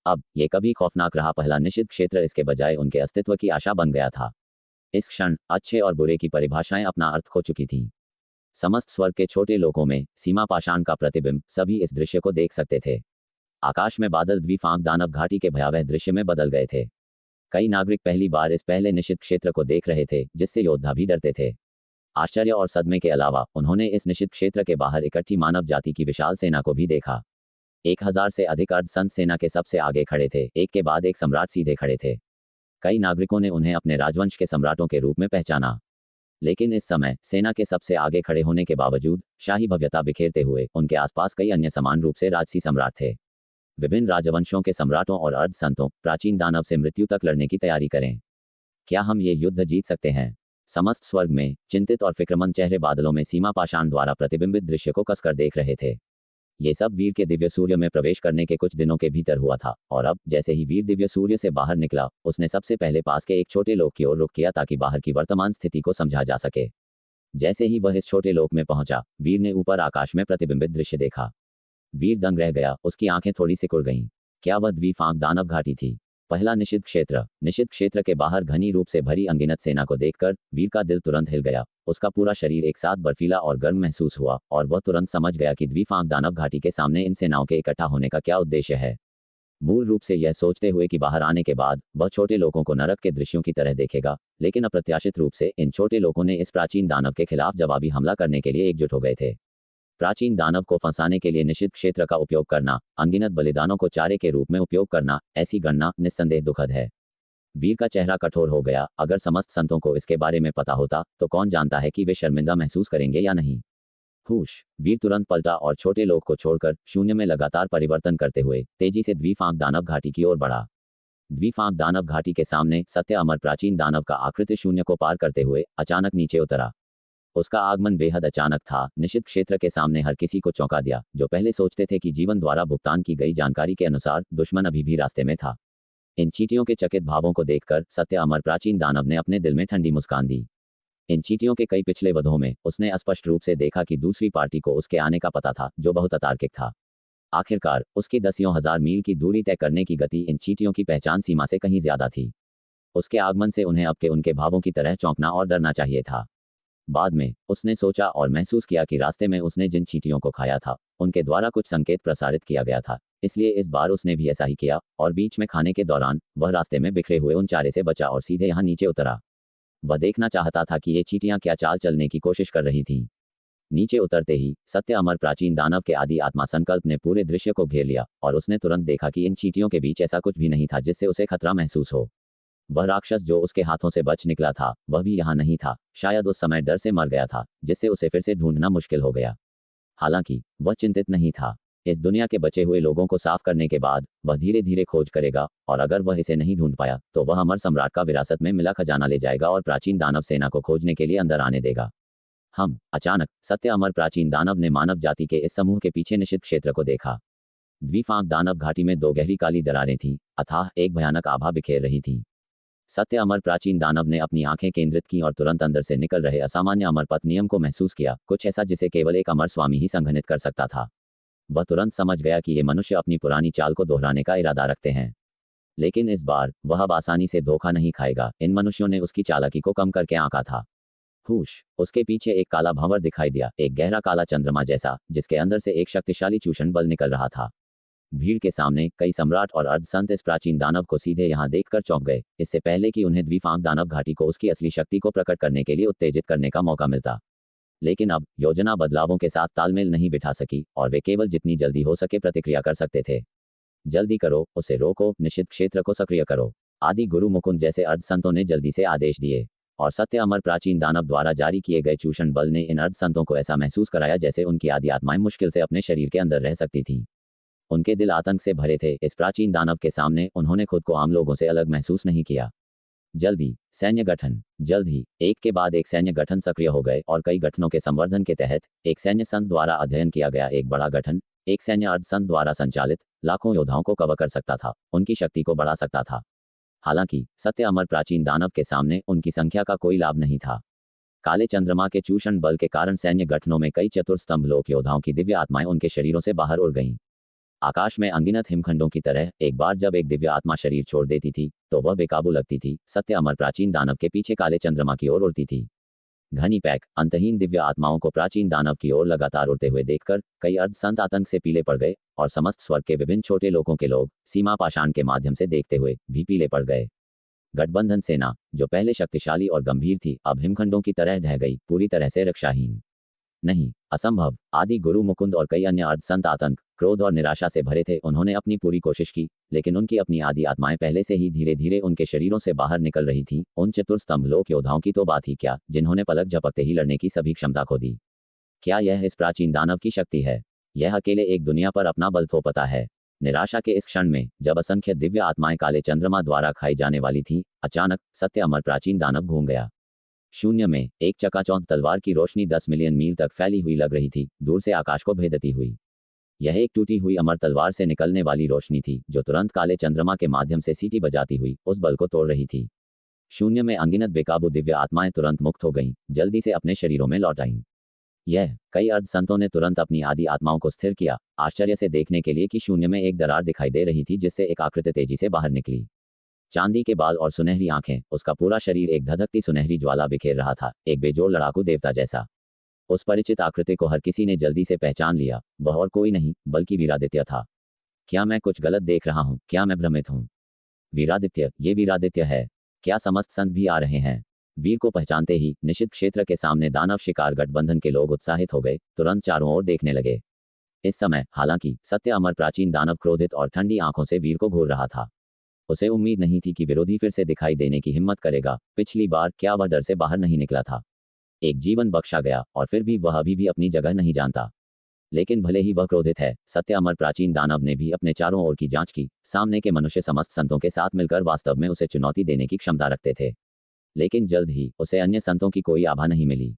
अब ये कभी खौफनाक रहा पहला निषिद्ध क्षेत्र इसके बजाय उनके अस्तित्व की आशा बन गया था। इस क्षण अच्छे और बुरे की परिभाषाएं अपना अर्थ खो चुकी थीं। समस्त स्वर्ग के छोटे लोकों में सीमा पाषाण का प्रतिबिंब सभी इस दृश्य को देख सकते थे। आकाश में बादल द्विफांक दानव घाटी के भयावह दृश्य में बदल गए थे। कई नागरिक पहली बार इस पहले निषिद्ध क्षेत्र को देख रहे थे, जिससे योद्धा भी डरते थे। आश्चर्य और सदमे के अलावा उन्होंने इस निषिद्ध क्षेत्र के बाहर इकट्ठी मानव जाति की विशाल सेना को भी देखा। 1000 से अधिक अर्ध संत सेना के सबसे आगे खड़े थे, एक के बाद एक सम्राट सीधे खड़े थे। कई नागरिकों ने उन्हें अपने राजवंश के सम्राटों के रूप में पहचाना। लेकिन इस समय सेना के सबसे आगे खड़े होने के बावजूद शाही भव्यता बिखेरते हुए उनके आसपास कई अन्य समान रूप से राजसी सम्राट थे। विभिन्न राजवंशों के सम्राटों और अर्ध संतों प्राचीन दानव से मृत्यु तक लड़ने की तैयारी करें। क्या हम ये युद्ध जीत सकते हैं? समस्त स्वर्ग में चिंतित और फिक्रमंद चेहरे बादलों में सीमा पाषाण द्वारा प्रतिबिंबित दृश्य को कसकर देख रहे थे। ये सब वीर के दिव्य सूर्य में प्रवेश करने के कुछ दिनों के भीतर हुआ था, और अब जैसे ही वीर दिव्य सूर्य से बाहर निकला, उसने सबसे पहले पास के एक छोटे लोक की ओर रुख किया ताकि बाहर की वर्तमान स्थिति को समझा जा सके। जैसे ही वह इस छोटे लोक में पहुंचा, वीर ने ऊपर आकाश में प्रतिबिंबित दृश्य देखा। वीर दंग रह गया, उसकी आंखें थोड़ी सिकुड़ गईं। क्या वह द्विफांक दानव घाटी थी? पहला निषिद्ध क्षेत्र। निषिद्ध क्षेत्र के बाहर घनी रूप से भरी अनगिनत सेना को देखकर वीर का दिल तुरंत हिल गया। उसका पूरा शरीर एक साथ बर्फीला और गर्म महसूस हुआ, और वह तुरंत समझ गया कि द्विफांक दानव घाटी के सामने इन सेनाओं के इकट्ठा होने का क्या उद्देश्य है। मूल रूप से यह सोचते हुए कि बाहर आने के बाद वह छोटे लोगों को नरक के दृश्यों की तरह देखेगा, लेकिन अप्रत्याशित रूप से इन छोटे लोगों ने इस प्राचीन दानव के खिलाफ जवाबी हमला करने के लिए एकजुट हो गए थे। प्राचीन दानव को फंसाने के लिए निषिद्ध क्षेत्र का उपयोग करना, अनगिनत बलिदानों को चारे के रूप में उपयोग करना, ऐसी गणना निस्संदेह दुखद है। वीर का चेहरा कठोर हो गया। अगर समस्त संतों को इसके बारे में पता होता तो कौन जानता है कि वे शर्मिंदा महसूस करेंगे या नहीं। हुश। वीर तुरंत पलटा और छोटे लोक को छोड़कर शून्य में लगातार परिवर्तन करते हुए तेजी से द्विफांक दानव घाटी की ओर बढ़ा। द्विफांक दानव घाटी के सामने सत्य अमर प्राचीन दानव का आकृति शून्य को पार करते हुए अचानक नीचे उतरा। उसका आगमन बेहद अचानक था, निषिद्ध क्षेत्र के सामने हर किसी को चौंका दिया। जो पहले सोचते थे कि जीवन द्वारा भुगतान की गई जानकारी के अनुसार दुश्मन अभी भी रास्ते में था। इन चींटियों के चकित भावों को देखकर सत्य अमर प्राचीन दानव ने अपने दिल में ठंडी मुस्कान दी। इन चींटियों के कई पिछले वधों में उसने स्पष्ट रूप से देखा कि दूसरी पार्टी को उसके आने का पता था, जो बहुत अतार्किक था। आखिरकार उसकी दसियों हजार मील की दूरी तय करने की गति इन चींटियों की पहचान सीमा से कहीं ज्यादा थी। उसके आगमन से उन्हें अब के उनके भावों की तरह चौंकना और डरना चाहिए था। बाद में उसने सोचा और महसूस किया कि रास्ते में उसने जिन चींटियों को खाया था उनके द्वारा कुछ संकेत प्रसारित किया गया था, इसलिए इस बार उसने भी ऐसा ही किया, और बीच में खाने के दौरान वह रास्ते में बिखरे हुए उन चारे से बचा और सीधे यहाँ नीचे उतरा। वह देखना चाहता था कि ये चींटियां क्या चाल चलने की कोशिश कर रही थीं। नीचे उतरते ही सत्य अमर प्राचीन दानव के आदि आत्मा संकल्प ने पूरे दृश्य को घेर लिया, और उसने तुरंत देखा कि इन चींटियों के बीच ऐसा कुछ भी नहीं था जिससे उसे खतरा महसूस हो। वह राक्षस जो उसके हाथों से बच निकला था वह भी यहाँ नहीं था। शायद उस समय डर से मर गया था, जिससे उसे फिर से ढूंढना मुश्किल हो गया। हालांकि वह चिंतित नहीं था। इस दुनिया के बचे हुए लोगों को साफ करने के बाद वह धीरे धीरे खोज करेगा, और अगर वह इसे नहीं ढूंढ पाया तो वह अमर सम्राट का विरासत में मिला खजाना ले जाएगा और प्राचीन दानव सेना को खोजने के लिए अंदर आने देगा। अचानक सत्य अमर प्राचीन दानव ने मानव जाति के इस समूह के पीछे निषिद्ध क्षेत्र को देखा। द्विफांक दानव घाटी में दो गहरी काली दरारें थीं, अथाह एक भयानक आभा बिखेर रही थी। सत्य अमर प्राचीन दानव ने अपनी आंखें केंद्रित की और तुरंत अंदर से निकल रहे असामान्य अमर पथ नियम को महसूस किया, कुछ ऐसा जिसे केवल एक अमर स्वामी ही संघनित कर सकता था। वह तुरंत समझ गया कि ये मनुष्य अपनी पुरानी चाल को दोहराने का इरादा रखते हैं, लेकिन इस बार वह अब आसानी से धोखा नहीं खाएगा। इन मनुष्यों ने उसकी चालाकी को कम करके आंका था। हुश। उसके पीछे एक काला भंवर दिखाई दिया, एक गहरा काला चंद्रमा जैसा, जिसके अंदर से एक शक्तिशाली चूषण बल निकल रहा था। भीड़ के सामने कई सम्राट और अर्धसंत इस प्राचीन दानव को सीधे यहाँ देखकर चौंक गए, इससे पहले कि उन्हें द्विफांक दानव घाटी को उसकी असली शक्ति को प्रकट करने के लिए उत्तेजित करने का मौका मिलता। लेकिन अब योजना बदलावों के साथ तालमेल नहीं बिठा सकी, और वे केवल जितनी जल्दी हो सके प्रतिक्रिया कर सकते थे। जल्दी करो, उसे रोको, निषिद्ध क्षेत्र को सक्रिय करो। आदि गुरु मुकुंद जैसे अर्धसंतों ने जल्दी से आदेश दिए, और सत्य अमर प्राचीन दानव द्वारा जारी किए गए चूषण बल ने इन अर्धसंतों को ऐसा महसूस कराया जैसे उनकी आदि आत्माएं मुश्किल से अपने शरीर के अंदर रह सकती थीं। उनके दिल आतंक से भरे थे। इस प्राचीन दानव के सामने उन्होंने खुद को आम लोगों से अलग महसूस नहीं किया। जल्दी सैन्य गठन। जल्द ही एक के बाद एक सैन्य गठन सक्रिय हो गए, और कई गठनों के संवर्धन के तहत एक सैन्य संघ द्वारा अध्ययन किया गया एक बड़ा गठन, एक सैन्य अर्धसंघ द्वारा संचालित, लाखों योद्धाओं को कवर कर सकता था, उनकी शक्ति को बढ़ा सकता था। हालांकि सत्य अमर प्राचीन दानव के सामने उनकी संख्या का कोई लाभ नहीं था। काले चंद्रमा के चूषण बल के कारण सैन्य गठनों में कई चतुर्स्तंभ लोक योद्धाओं की दिव्य आत्माएं उनके शरीरों से बाहर उड़ गईं। आकाश में अनगिनत हिमखंडों की तरह एक बार जब एक दिव्य आत्मा शरीर छोड़ देती थी तो वह बेकाबू लगती थी। सत्य अमर प्राचीन दानव के पीछे काले चंद्रमा की ओर उड़ती थी। घनी पैक अंतहीन दिव्य आत्माओं को प्राचीन दानव की ओर लगातार उड़ते हुए देखकर कई अर्धसंत आतंक से पीले पड़ गए, और समस्त स्वर्ग के विभिन्न छोटे लोकों के लोग सीमा पाषाण के माध्यम से देखते हुए भी पीले पड़ गए। गठबंधन सेना, जो पहले शक्तिशाली और गंभीर थी, अब हिमखंडों की तरह ढह गई, पूरी तरह से रक्षाहीन। नहीं, असंभव। आदि गुरु मुकुंद और कई अन्य अर्धसंत आतंक, क्रोध और निराशा से भरे थे। उन्होंने अपनी पूरी कोशिश की, लेकिन उनकी अपनी आदि आत्माएं पहले से ही धीरे धीरे उनके शरीरों से बाहर निकल रही थीं। उन चतुर्स्तंभ लोक योद्धाओं की तो बात ही क्या, जिन्होंने पलक झपकते ही लड़ने की सभी क्षमता खो दी। क्या यह इस प्राचीन दानव की शक्ति है? यह अकेले एक दुनिया पर अपना बल थोपता है। निराशा के इस क्षण में, जब असंख्य दिव्य आत्माएं काले चंद्रमा द्वारा खाई जाने वाली थीं, अचानक सत्य अमर प्राचीन दानव घूम गया। शून्य में एक चकाचौंध तलवार की रोशनी 10 मिलियन मील तक फैली हुई लग रही थी, दूर से आकाश को भेदती हुई। यह एक टूटी हुई अमर तलवार से निकलने वाली रोशनी थी जो तुरंत काले चंद्रमा के माध्यम से सीटी बजाती हुई उस बल को तोड़ रही थी। शून्य में अनगिनत बेकाबू दिव्य आत्माएं तुरंत मुक्त हो गईं, जल्दी से अपने शरीरों में लौट आईं। यह कई अर्ध संतों ने तुरंत अपनी आदि आत्माओं को स्थिर किया, आश्चर्य से देखने के लिए कि शून्य में एक दरार दिखाई दे रही थी जिससे एक आकृति तेजी से बाहर निकली। चांदी के बाल और सुनहरी आंखें, उसका पूरा शरीर एक धधकती सुनहरी ज्वाला बिखेर रहा था, एक बेजोड़ लड़ाकू देवता जैसा। उस परिचित आकृति को हर किसी ने जल्दी से पहचान लिया, वह और कोई नहीं बल्कि वीरादित्य था। क्या मैं कुछ गलत देख रहा हूँ? क्या मैं भ्रमित हूँ? वीरादित्य, ये वीरादित्य है। क्या समस्त संत भी आ रहे हैं? वीर को पहचानते ही निषिद्ध क्षेत्र के सामने दानव शिकार गठबंधन के लोग उत्साहित हो गए, तुरंत चारों ओर देखने लगे। इस समय हालांकि सत्य अमर प्राचीन दानव क्रोधित और ठंडी आंखों से वीर को घूर रहा था। उसे उम्मीद नहीं थी कि विरोधी फिर से दिखाई देने की हिम्मत करेगा। पिछली बार क्या वह डर से बाहर नहीं निकला था? एक जीवन बख्शा गया और फिर भी वह अभी भी अपनी जगह नहीं जानता। लेकिन भले ही वह क्रोधित है, सत्य अमर प्राचीन दानव ने भी अपने चारों ओर की जांच की। सामने के मनुष्य समस्त संतों के साथ मिलकर वास्तव में उसे चुनौती देने की क्षमता रखते थे, लेकिन जल्द ही उसे अन्य संतों की कोई आभा नहीं मिली,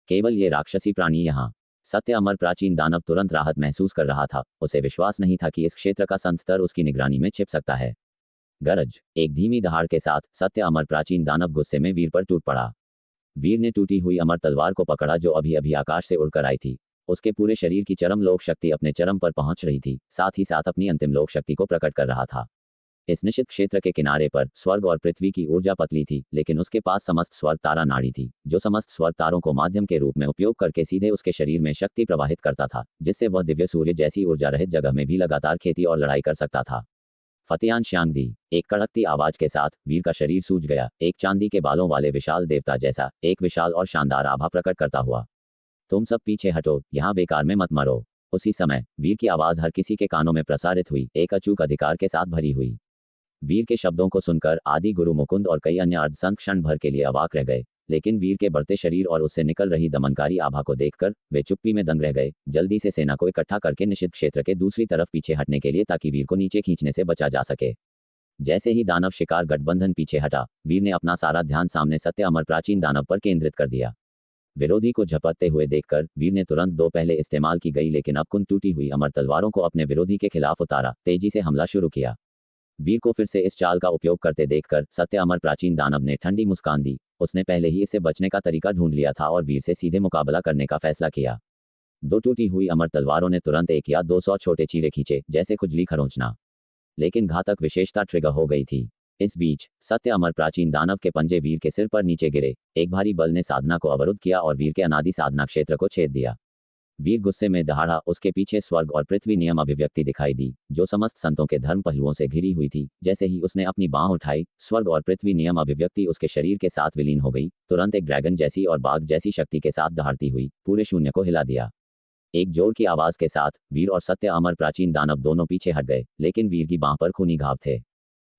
केवल ये राक्षसी प्राणी यहाँ। सत्य अमर प्राचीन दानव तुरंत राहत महसूस कर रहा था। उसे विश्वास नहीं था कि इस क्षेत्र का संत स्तर उसकी निगरानी में छिप सकता है। गरज, एक धीमी दहाड़ के साथ सत्य अमर प्राचीन दानव गुस्से में वीर पर टूट पड़ा। वीर ने टूटी हुई अमर तलवार को पकड़ा जो अभी अभी आकाश से उड़कर आई थी। उसके पूरे शरीर की चरम लोक शक्ति अपने चरम पर पहुंच रही थी, साथ ही साथ अपनी अंतिम लोक शक्ति को प्रकट कर रहा था। इस निश्चित क्षेत्र के किनारे पर स्वर्ग और पृथ्वी की ऊर्जा पतली थी, लेकिन उसके पास समस्त स्वर्ग तारा नाड़ी थी जो समस्त स्वर्ग तारों को माध्यम के रूप में उपयोग करके सीधे उसके शरीर में शक्ति प्रवाहित करता था, जिससे वह दिव्य सूर्य जैसी ऊर्जा रहित जगह में भी लगातार खेती और लड़ाई कर सकता था। फतेयान श्यांगदी, एक कड़कती आवाज के साथ वीर का शरीर सूज गया, एक चांदी के बालों वाले विशाल देवता जैसा, एक विशाल और शानदार आभा प्रकट करता हुआ। तुम सब पीछे हटो, यहाँ बेकार में मत मरो। उसी समय वीर की आवाज हर किसी के कानों में प्रसारित हुई, एक अचूक अधिकार के साथ भरी हुई। वीर के शब्दों को सुनकर आदि गुरु मुकुंद और कई अन्य अर्धसंत क्षण भर के लिए अवाक रह गए, लेकिन वीर के बढ़ते शरीर और उससे निकल रही दमनकारी आभा को देखकर वे चुप्पी में दंग रह गए। जल्दी से सेना को इकट्ठा करके निषिद्ध क्षेत्र के दूसरी तरफ पीछे हटने के लिए, ताकि वीर को नीचे खींचने से बचा जा सके। जैसे ही दानव शिकार गठबंधन पीछे हटा, वीर ने अपना सारा ध्यान सामने सत्य अमर प्राचीन दानव पर केंद्रित कर दिया। विरोधी को झपटते हुए देखकर वीर ने तुरंत दो पहले इस्तेमाल की गई लेकिन अब कुंद टूटी हुई अमर तलवारों को अपने विरोधी के खिलाफ उतारा, तेजी से हमला शुरू किया। वीर को फिर से इस चाल का उपयोग करते देखकर सत्य अमर प्राचीन दानव ने ठंडी मुस्कान दी। उसने पहले ही इससे बचने का तरीका ढूंढ लिया था और वीर से सीधे मुकाबला करने का फैसला किया। दो टूटी हुई अमर तलवारों ने तुरंत 1 या 200 छोटे चीरे खींचे, जैसे खुजली खरोंचना, लेकिन घातक विशेषता ट्रिगर हो गई थी। इस बीच सत्य अमर प्राचीन दानव के पंजे वीर के सिर पर नीचे गिरे। एक भारी बल ने साधना को अवरुद्ध किया और वीर के अनादि साधना क्षेत्र को छेद दिया। वीर गुस्से में दहाड़ा। उसके पीछे स्वर्ग और पृथ्वी नियम अभिव्यक्ति दिखाई दी, जो समस्त संतों के धर्म पहलुओं से घिरी हुई थी। जैसे ही उसने अपनी बांह उठाई, स्वर्ग और पृथ्वी नियम अभिव्यक्ति उसके शरीर के साथ विलीन हो गई। तुरंत एक ड्रैगन जैसी और बाघ जैसी शक्ति के साथ दहाड़ती हुई पूरे शून्य को हिला दिया। एक जोर की आवाज के साथ वीर और सत्य अमर प्राचीन दानव दोनों पीछे हट गए, लेकिन वीर की बांह पर खूनी घाव थे।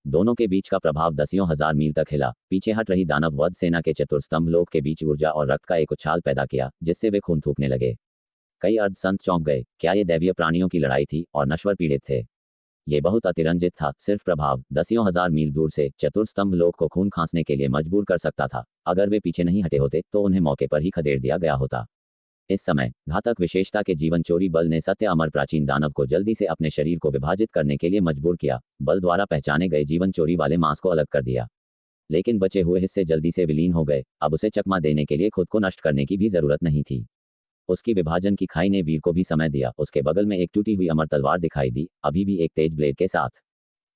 दोनों के बीच का प्रभाव दसियों हजार मील तक हिला। पीछे हट रही दानव वध सेना के चतुर्स्तंभ लोक के बीच ऊर्जा और रक्त का एक उछाल पैदा किया, जिससे वे खून थूकने लगे। कई अर्ध संत चौंक गए। क्या ये दैवीय प्राणियों की लड़ाई थी और नश्वर पीड़ित थे? ये बहुत अतिरंजित था। सिर्फ प्रभाव दसियों हजार मील दूर से चतुर्स्तंभ लोक को खून खांसने के लिए मजबूर कर सकता था। अगर वे पीछे नहीं हटे होते तो उन्हें मौके पर ही खदेड़ दिया गया होता। इस समय घातक विशेषता के जीवन चोरी बल ने सत्य अमर प्राचीन दानव को जल्दी से अपने शरीर को विभाजित करने के लिए मजबूर किया। बल द्वारा पहचाने गए जीवन चोरी वाले मांस को अलग कर दिया, लेकिन बचे हुए हिस्से जल्दी से विलीन हो गए। अब उसे चकमा देने के लिए खुद को नष्ट करने की भी जरूरत नहीं थी। उसकी विभाजन की खाई ने वीर को भी समय दिया। उसके बगल में एक टूटी हुई अमर तलवार दिखाई दी, अभी भी एक तेज ब्लेड के साथ।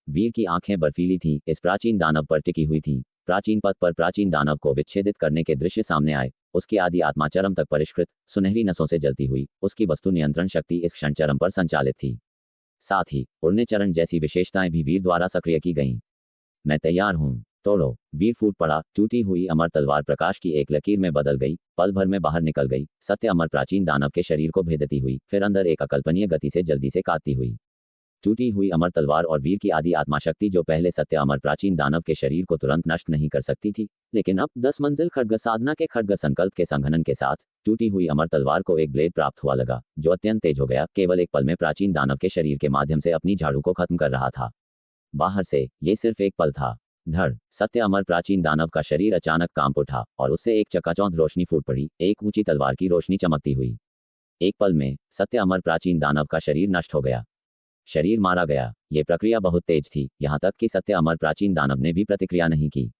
वीर की आंखें बर्फीली थीं, इस प्राचीन दानव पर टिकी हुई थीं। प्राचीन पथ पर प्राचीन दानव को विच्छेदित करने के दृश्य सामने आए। उसकी आदि आत्मा चरम तक परिष्कृत, सुनहरी नसों से जलती हुई, उसकी वस्तु नियंत्रण शक्ति इस क्षण चरम पर संचालित थी। साथ ही उड़ने चरण जैसी विशेषताएं भी वीर द्वारा सक्रिय की गईं। मैं तैयार हूं, तोड़ो। वीर फूट पड़ा। टूटी हुई अमर तलवार प्रकाश की एक लकीर में बदल गई, पल भर में बाहर निकल गई, सत्य अमर प्राचीन दानव के शरीर को भेदती हुई, फिर अंदर एक अकल्पनीय गति से जल्दी से काटती हुई। टूटी हुई अमर तलवार और वीर की आदि आत्मा शक्ति जो पहले सत्य अमर प्राचीन दानव के शरीर को तुरंत नष्ट नहीं कर सकती थी, लेकिन अब 10 मंजिल खड्ग साधना के खड्ग संकल्प के संघनन के साथ टूटी हुई अमर तलवार को एक ब्लेड प्राप्त हुआ लगा, जो अत्यंत तेज हो गया। केवल एक पल में प्राचीन दानव के शरीर के माध्यम से अपनी झाड़ू को खत्म कर रहा था। बाहर से ये सिर्फ एक पल था। धड़, सत्य अमर प्राचीन दानव का शरीर अचानक कांप उठा और उससे एक चकाचौंध रोशनी फूट पड़ी। एक ऊंची तलवार की रोशनी चमकती हुई एक पल में सत्य अमर प्राचीन दानव का शरीर नष्ट हो गया। शरीर मारा गया। ये प्रक्रिया बहुत तेज थी, यहाँ तक कि सत्य अमर प्राचीन दानव ने भी प्रतिक्रिया नहीं की।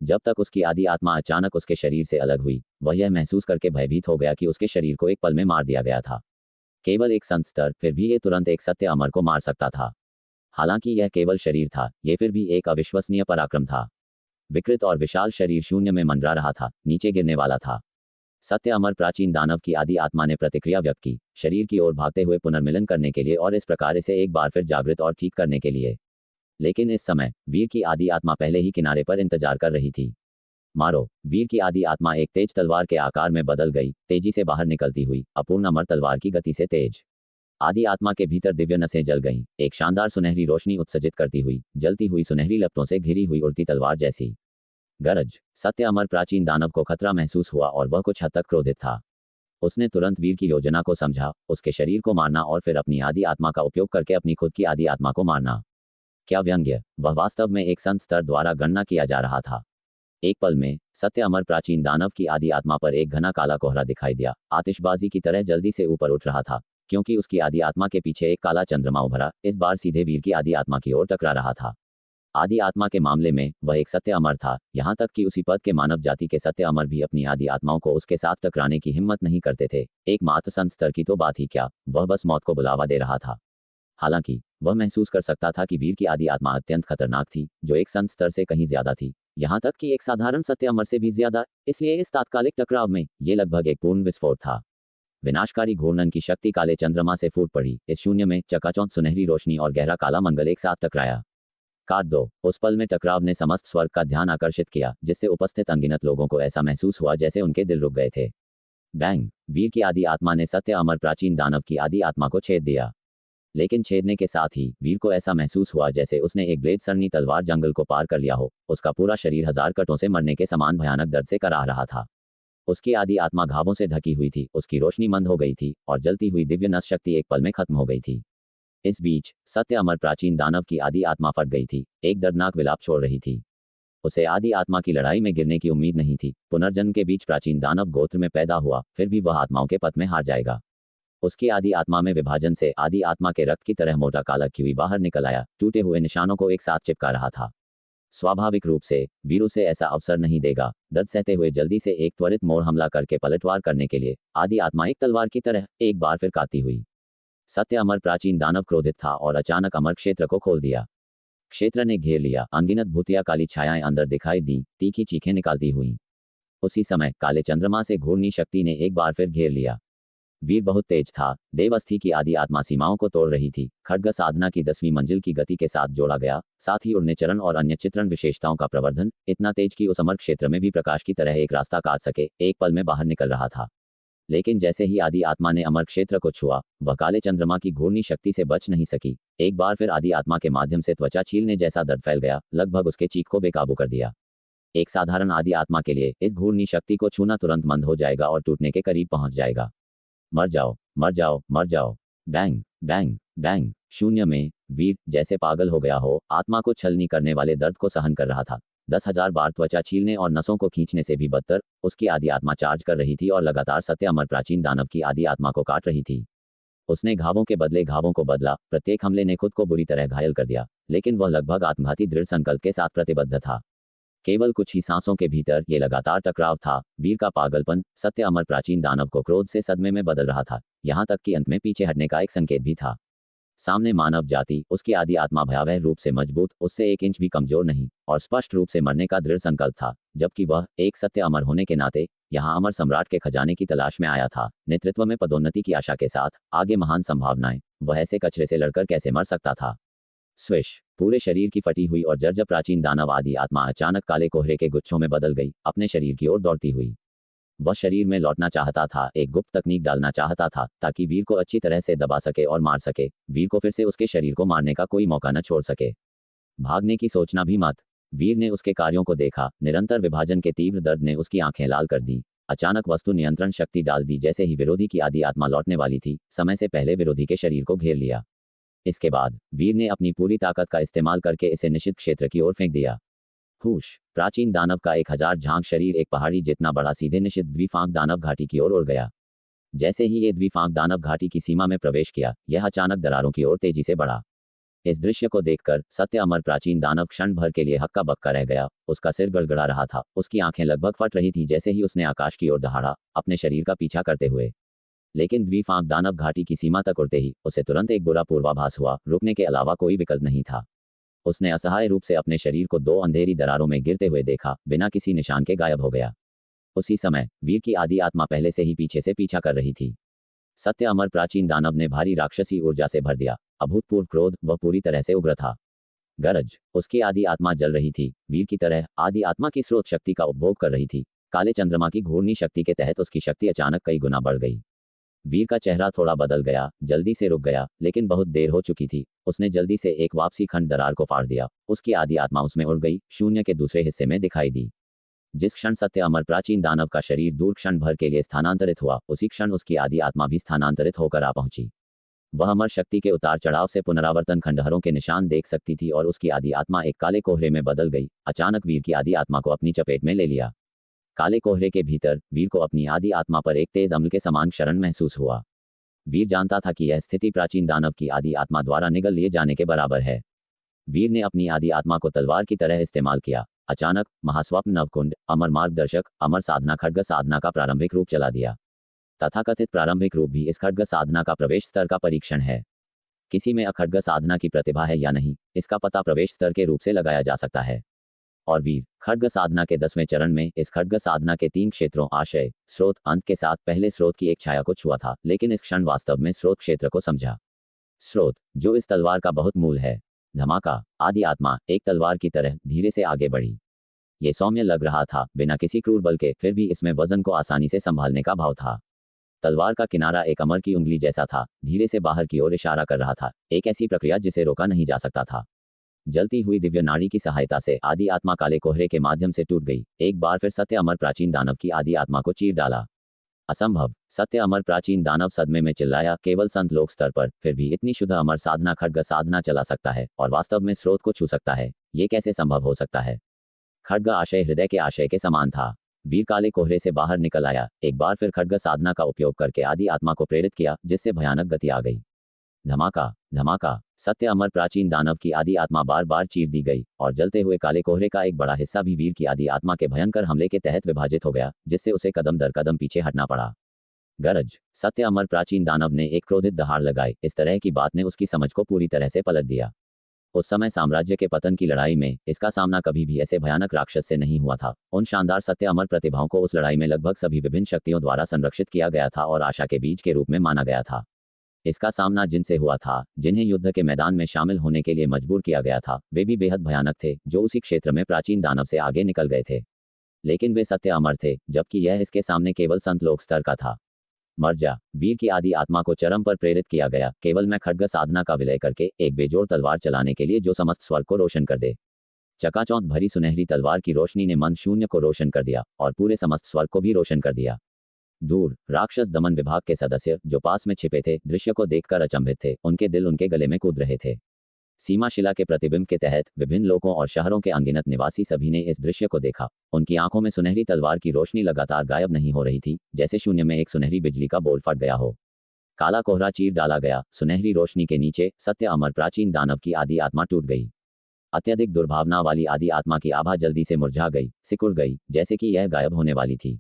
जब तक उसकी आदि आत्मा अचानक उसके शरीर से अलग हुई, वह यह महसूस करके भयभीत हो गया कि उसके शरीर को एक पल में मार दिया गया था। केवल एक संत स्तर, फिर भी ये तुरंत एक सत्य अमर को मार सकता था। हालांकि यह केवल शरीर था, ये फिर भी एक अविश्वसनीय पराक्रम था। विकृत और विशाल शरीर शून्य में मंडरा रहा था, नीचे गिरने वाला था। सत्य अमर प्राचीन दानव की आदि आत्मा ने प्रतिक्रिया व्यक्त की, शरीर की ओर भागते हुए पुनर्मिलन करने के लिए और इस प्रकार इसे एक बार फिर जागृत और ठीक करने के लिए। लेकिन इस समय वीर की आदि आत्मा पहले ही किनारे पर इंतजार कर रही थी। मारो। वीर की आदि आत्मा एक तेज तलवार के आकार में बदल गई, तेजी से बाहर निकलती हुई, अपूर्ण अमर तलवार की गति से तेज। आदि आत्मा के भीतर दिव्य नसें जल गईं, एक शानदार सुनहरी रोशनी उत्सर्जित करती हुई, जलती हुई सुनहरी लपटों से घिरी हुई उड़ती तलवार जैसी। गरज। सत्य अमर प्राचीन दानव को खतरा महसूस हुआ और वह कुछ हद तक क्रोधित था। उसने तुरंत वीर की योजना को समझा, उसके शरीर को मारना और फिर अपनी आदि आत्मा का उपयोग करके अपनी खुद की आदि आत्मा को मारना। क्या व्यंग्य! वह वास्तव में एक संत स्तर द्वारा गणना किया जा रहा था। एक पल में सत्य अमर प्राचीन दानव की आदि आत्मा पर एक घना काला कोहरा दिखाई दिया, आतिशबाजी की तरह जल्दी से ऊपर उठ रहा था, क्योंकि उसकी आदि आत्मा के पीछे एक काला चंद्रमा उभरा, इस बार सीधे वीर की आदि आत्मा की ओर टकरा रहा था। आदि आत्मा के मामले में वह एक सत्य अमर था, यहाँ तक कि उसी पद के मानव जाति के सत्य अमर भी अपनी आदि आत्माओं को उसके साथ टकराने की हिम्मत नहीं करते थे। एकमात्र संत स्तर की तो बात ही क्या, वह बस मौत को बुलावा दे रहा था। हालांकि वह महसूस कर सकता था कि वीर की आदि आत्मा अत्यंत खतरनाक थी, जो एक संत स्तर से कहीं ज्यादा थी, यहाँ तक कि एक साधारण सत्य अमर से भी ज्यादा। इसलिए इस तात्कालिक टकराव में ये लगभग एक पूर्ण विस्फोट था। विनाशकारी घूर्णन की शक्ति काले चंद्रमा से फूट पड़ी, इस शून्य में चकाचौंध सुनहरी रोशनी और गहरा काला मंगल एक साथ टकराया। काट दो। उस पल में टकराव ने समस्त स्वर्ग का ध्यान आकर्षित किया, जिससे उपस्थित अनगिनत लोगों को ऐसा महसूस हुआ जैसे उनके दिल रुक गए थे। बैंग। वीर की आदि आत्मा ने सत्य अमर प्राचीन दानव की आदि आत्मा को छेद दिया। लेकिन छेदने के साथ ही वीर को ऐसा महसूस हुआ जैसे उसने एक ब्लेड सरनी तलवार जंगल को पार कर लिया हो। उसका पूरा शरीर हजार कटों से मरने के समान भयानक दर्द से कराह रहा था। उसकी आदि आत्मा घावों से ढकी हुई थी, उसकी रोशनी मंद हो गई थी और जलती हुई दिव्य नस शक्ति एक पल में खत्म हो गई थी। इस बीच सत्य अमर प्राचीन दानव की आदि आत्मा फट गई थी, एक दर्दनाक विलाप छोड़ रही थी। उसे आदि आत्मा की लड़ाई में गिरने की उम्मीद नहीं थी। पुनर्जन्म के बीच प्राचीन दानव गोत्र में पैदा हुआ, फिर भी वह आत्माओं के पथ में हार जाएगा। उसकी आदि आत्मा में विभाजन से आदि आत्मा के रक्त की तरह मोटा काला कीवी बाहर निकल आया, टूटे हुए निशानों को एक साथ चिपका रहा था। स्वाभाविक रूप से वीर उसे ऐसा अवसर नहीं देगा। दर्द सहते हुए जल्दी से एक त्वरित मोड़ हमला करके पलटवार करने के लिए आदि आत्मा एक तलवार की तरह एक बार फिर काती हुई। सत्य अमर प्राचीन दानव क्रोधित था और अचानक अमर क्षेत्र को खोल दिया। क्षेत्र ने घेर लिया, अनगिनत भूतिया काली छायाएं अंदर दिखाई दी, तीखी चीखें निकालती हुई। उसी समय काले चंद्रमा से घूर्णी शक्ति ने एक बार फिर घेर लिया। वीर बहुत तेज था, देवस्थी की आदि आत्मा सीमाओं को तोड़ रही थी। खड्ग साधना की 10वीं मंजिल की गति के साथ जोड़ा गया, साथ ही उड़ने चरण और अन्य चित्रण विशेषताओं का प्रवर्धन इतना तेज कि उस अमर क्षेत्र में भी प्रकाश की तरह एक रास्ता काट सके, एक पल में बाहर निकल रहा था। लेकिन जैसे ही आदि आत्मा ने अमर क्षेत्र को छुआ, वह काले चंद्रमा की घूर्णी शक्ति से बच नहीं सकी। एक बार फिर आदि आत्मा के माध्यम से त्वचा छीलने जैसा दर्द फैल गया, लगभग उसके चीख को बेकाबू कर दिया। एक साधारण आदि आत्मा के लिए इस घूर्णी शक्ति को छूना तुरंत मंद हो जाएगा और टूटने के करीब पहुंच जाएगा। मर जाओ, मर जाओ, मर जाओ। Bang bang bang. शून्य में वीर जैसे पागल हो गया हो, आत्मा को छलनी करने वाले दर्द को सहन कर रहा था। 10,000 बार त्वचा छीलने और नसों को खींचने से भी बदतर उसकी आदि आत्मा चार्ज कर रही थी और लगातार सत्य अमर प्राचीन दानव की आदि आत्मा को काट रही थी। उसने घावों के बदले घावों को बदला, प्रत्येक हमले ने खुद को बुरी तरह घायल कर दिया, लेकिन वह लगभग आत्मघाती दृढ़ संकल्प के साथ प्रतिबद्ध था। केवल कुछ ही सांसों के भीतर ये लगातार टकराव था। वीर का पागलपन सत्य अमर प्राचीन दानव को क्रोध से सदमे में बदल रहा था, यहाँ तक कि अंत में पीछे हटने का एक संकेत भी था। सामने मानव जाति, उसकी आदि आत्मा भयावह रूप से मजबूत, उससे 1 इंच भी कमजोर नहीं और स्पष्ट रूप से मरने का दृढ़ संकल्प था, जबकि वह एक सत्य अमर होने के नाते यहाँ अमर सम्राट के खजाने की तलाश में आया था, नेतृत्व में पदोन्नति की आशा के साथ, आगे महान संभावनाएं। वह ऐसे कचरे से लड़कर कैसे मर सकता था? स्विश। पूरे शरीर की फटी हुई और जर्जर प्राचीन दानव आदि आत्मा अचानक काले कोहरे के गुच्छों में बदल गई, अपने शरीर की ओर दौड़ती हुई। वह शरीर में लौटना चाहता था, एक गुप्त तकनीक डालना चाहता था ताकि वीर को अच्छी तरह से दबा सके और मार सके, वीर को फिर से उसके शरीर को मारने का कोई मौका न छोड़ सके। भागने की सोचना भी मत। वीर ने उसके कार्यों को देखा, निरंतर विभाजन के तीव्र दर्द ने उसकी आंखें लाल कर दी। अचानक वस्तु नियंत्रण शक्ति डाल दी, जैसे ही विरोधी की आदि आत्मा लौटने वाली थी, समय से पहले विरोधी के शरीर को घेर लिया। इसके बाद वीर ने अपनी पूरी ताकत का इस्तेमाल करके इसे निषिद्ध क्षेत्र की ओर फेंक दिया। हुश। प्राचीन दानव का 1000 झांक शरीर एक पहाड़ी जितना बड़ा सीधे निषिद्ध द्विफांक दानव घाटी की ओर उड़ गया। जैसे ही ये द्विफांक दानव घाटी की सीमा में प्रवेश किया, यह अचानक दरारों की ओर तेजी से बढ़ा। इस दृश्य को देखकर सत्य अमर प्राचीन दानव क्षण भर के लिए हक्का बक्का रह गया। उसका सिर गड़गड़ा रहा था, उसकी आंखें लगभग फट रही थी जैसे ही उसने आकाश की ओर दहाड़ा, अपने शरीर का पीछा करते हुए। लेकिन द्विफांक दानव घाटी की सीमा तक उड़ते ही उसे तुरंत एक बुरा पूर्वाभास हुआ। रुकने के अलावा कोई विकल्प नहीं था। उसने असहाय रूप से अपने शरीर को दो अंधेरी दरारों में गिरते हुए देखा, बिना किसी निशान के गायब हो गया। उसी समय वीर की आदि आत्मा पहले से ही पीछे से पीछा कर रही थी। सत्य अमर प्राचीन दानव ने भारी राक्षसी ऊर्जा से भर दिया। अभूतपूर्व क्रोध, वह पूरी तरह से उग्र था। गरज, उसकी आदि आत्मा जल रही थी। वीर की तरह आदि आत्मा की स्रोत शक्ति का उपभोग कर रही थी। काले चंद्रमा की घूर्णी शक्ति के तहत उसकी शक्ति अचानक कई गुना बढ़ गई। वीर का चेहरा थोड़ा बदल गया, जल्दी से रुक गया, लेकिन बहुत देर हो चुकी थी। उसने जल्दी से एक वापसी खंड दरार को फाड़ दिया। उसकी आदि आत्मा उसमें उड़ गई, शून्य के दूसरे हिस्से में दिखाई दी। जिस क्षण सत्य अमर प्राचीन दानव का शरीर दूर क्षण भर के लिए स्थानांतरित हुआ, उसी क्षण उसकी आदि आत्मा भी स्थानांतरित होकर आ पहुंची। वह अमर शक्ति के उतार चढ़ाव से पुनरावर्तन खंडहरों के निशान देख सकती थी और उसकी आदि आत्मा एक काले कोहरे में बदल गई। अचानक वीर की आदि आत्मा को अपनी चपेट में ले लिया। काले कोहरे के भीतर वीर को अपनी आदि आत्मा पर एक तेज अम्ल के समान क्षरण महसूस हुआ। वीर जानता था कि यह स्थिति प्राचीन दानव की आदि आत्मा द्वारा निगल लिए जाने के बराबर है। वीर ने अपनी आदि आत्मा को तलवार की तरह इस्तेमाल किया। अचानक महास्वप्न नवकुंड, अमर मार्गदर्शक, अमर साधना खड्ग साधना का प्रारंभिक रूप चला दिया। तथाकथित प्रारंभिक रूप भी इस खड्ग साधना का प्रवेश स्तर का परीक्षण है। किसी में अखड्ग साधना की प्रतिभा है या नहीं, इसका पता प्रवेश स्तर के रूप से लगाया जा सकता है। और वीर खड्ग साधना के 10वें चरण में इस खड्ग साधना के 3 क्षेत्रों आशय, स्रोत, अंत के साथ पहले स्रोत की एक छाया को छुआ था, लेकिन इस क्षण वास्तव में स्रोत क्षेत्र को समझा। स्रोत, जो इस तलवार का बहुत मूल है। धमाका, आदि आत्मा एक तलवार की तरह धीरे से आगे बढ़ी। ये सौम्य लग रहा था, बिना किसी क्रूर बल के, फिर भी इसमें वजन को आसानी से संभालने का भाव था। तलवार का किनारा एक अमर की उंगली जैसा था, धीरे से बाहर की ओर इशारा कर रहा था, एक ऐसी प्रक्रिया जिसे रोका नहीं जा सकता था। जलती हुई दिव्य नाड़ी की सहायता से आदि आत्मा काले कोहरे के माध्यम से टूट गई। एक बार फिर सत्य अमर प्राचीन दानव की आदि आत्मा को चीर डाला। असंभव, सत्य अमर प्राचीन दानव सदमे में चिल्लाया। केवल संत लोक स्तर पर फिर भी इतनी शुद्ध अमर साधना खड्ग साधना चला सकता है और वास्तव में स्रोत को छू सकता है, ये कैसे संभव हो सकता है? खड्ग आशय हृदय के आशय के समान था। वीर काले कोहरे से बाहर निकल आया, एक बार फिर खड्ग साधना का उपयोग करके आदि आत्मा को प्रेरित किया, जिससे भयानक गति आ गई। धमाका, धमाका, सत्य अमर प्राचीन दानव की आदि आत्मा बार बार चीर दी गई और जलते हुए काले कोहरे का एक बड़ा हिस्सा भी वीर की आदि आत्मा के भयंकर हमले के तहत विभाजित हो गया, जिससे उसे कदम दर कदम पीछे हटना पड़ा। गरज, सत्य अमर प्राचीन दानव ने एक क्रोधित दहाड़ लगाई। इस तरह की बात ने उसकी समझ को पूरी तरह से पलट दिया। उस समय साम्राज्य के पतन की लड़ाई में इसका सामना कभी भी ऐसे भयानक राक्षस से नहीं हुआ था। उन शानदार सत्य अमर प्रतिभाओं को उस लड़ाई में लगभग सभी विभिन्न शक्तियों द्वारा संरक्षित किया गया था और आशा के बीज के रूप में माना गया था। इसका सामना जिनसे हुआ था, जिन्हें युद्ध के मैदान में शामिल होने के लिए मजबूर किया गया था, वे भी बेहद भयानक थे, जो उसी क्षेत्र में प्राचीन दानव से आगे निकल गए थे। लेकिन वे सत्य अमर थे, जबकि यह इसके सामने केवल संत लोक स्तर का था। मर जा, वीर की आदि आत्मा को चरम पर प्रेरित किया गया, केवल मैं खड्ग साधना का विलय करके एक बेजोड़ तलवार चलाने के लिए जो समस्त स्वर्ग को रोशन कर दे। चकाचौंध भरी सुनहरी तलवार की रोशनी ने मन शून्य को रोशन कर दिया और पूरे समस्त स्वर्ग को भी रोशन कर दिया। दूर राक्षस दमन विभाग के सदस्य जो पास में छिपे थे, दृश्य को देखकर अचंभित थे। उनके दिल उनके गले में कूद रहे थे। सीमा शिला के प्रतिबिंब के तहत विभिन्न लोकों और शहरों के अनगिनत निवासी सभी ने इस दृश्य को देखा। उनकी आंखों में सुनहरी तलवार की रोशनी लगातार गायब नहीं हो रही थी, जैसे शून्य में एक सुनहरी बिजली का बोल फट गया हो। काला कोहरा चीर डाला गया। सुनहरी रोशनी के नीचे सत्य अमर प्राचीन दानव की आदि आत्मा टूट गई। अत्यधिक दुर्भावना वाली आदि आत्मा की आभा जल्दी से मुरझा गई, सिकुड़ गई, जैसे कि यह गायब होने वाली थी।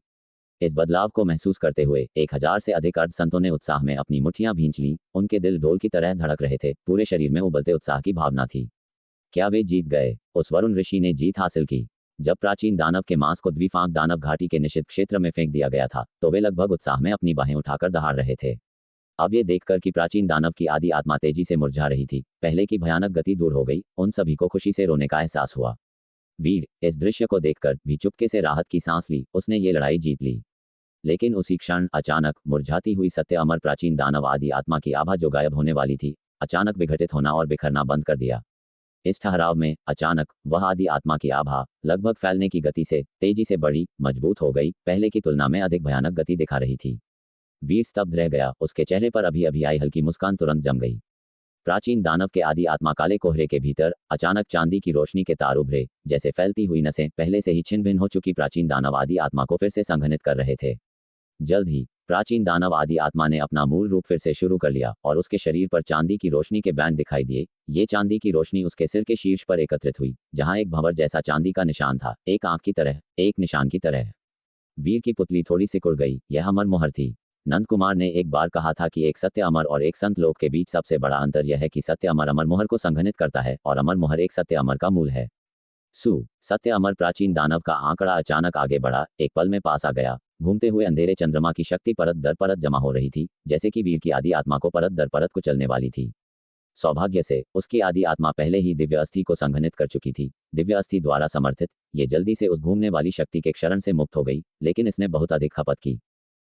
इस बदलाव को महसूस करते हुए 1000 से अधिक अर्ध संतों ने उत्साह में अपनी मुट्ठियां भींच लीं। उनके दिल ढोल की तरह धड़क रहे थे, पूरे शरीर में उबलते उत्साह की भावना थी। क्या वे जीत गए? उस वरुण ऋषि ने जीत हासिल की। जब प्राचीन दानव के मांस को द्विफांक दानव घाटी के निषिद्ध क्षेत्र में फेंक दिया गया था, तो वे लगभग उत्साह में अपनी बाहें उठाकर दहाड़ रहे थे। अब ये देखकर कि प्राचीन दानव की आदि आत्मा तेजी से मुरझा रही थी, पहले की भयानक गति दूर हो गई, उन सभी को खुशी से रोने का एहसास हुआ। वीर इस दृश्य को देखकर भी चुपके से राहत की सांस ली। उसने ये लड़ाई जीत ली। लेकिन उसी क्षण अचानक मुरझाती हुई सत्य अमर प्राचीन दानव आदि आत्मा की आभा जो गायब होने वाली थी, अचानक विघटित होना और बिखरना बंद कर दिया। इस ठहराव में अचानक वह आदि आत्मा की आभा लगभग फैलने की गति से तेजी से बढ़ी, मजबूत हो गई, पहले की तुलना में अधिक भयानक गति दिखा रही थी। वीर स्तब्ध रह गया। उसके चेहरे पर अभी अभी आई हल्की मुस्कान तुरंत जम गई। प्राचीन दानव के आदि आत्मा काले कोहरे के भीतर अचानक चांदी की रोशनी के तार उभरे, जैसे फैलती हुई नसें पहले से ही छिन्न भिन्न हो चुकी प्राचीन दानव आदि आत्मा को फिर से संघनित कर रहे थे। जल्द ही प्राचीन दानव आदि आत्मा ने अपना मूल रूप फिर से शुरू कर लिया और उसके शरीर पर चांदी की रोशनी के बैंड दिखाई दिए। ये चांदी की रोशनी उसके सिर के शीर्ष पर एकत्रित हुई, जहां एक भंवर जैसा चांदी का निशान था, एक आंख की तरह, एक निशान की तरह। वीर की पुतली थोड़ी सिकुड़ गई। यह अमर मुहर थी। नंद कुमार ने एक बार कहा था कि एक सत्य अमर और एक संत लोक के बीच सबसे बड़ा अंतर यह है कि सत्य अमर अमर मुहर को संघनित करता है और अमर मुहर एक सत्य अमर का मूल है। सत्य अमर प्राचीन दानव का आंकड़ा अचानक आगे बढ़ा, एक पल में पास आ गया। घूमते हुए अंधेरे चंद्रमा की शक्ति परत दर परत जमा हो रही थी, जैसे कि वीर की आदि आत्मा को परत दर परत कुचलने वाली थी। सौभाग्य से उसकी आदि आत्मा पहले ही दिव्य अस्थि को संघनित कर चुकी थी। दिव्य अस्थि द्वारा समर्थित ये जल्दी से उस घूमने वाली शक्ति के क्षरण से मुक्त हो गई, लेकिन इसने बहुत अधिक खपत की।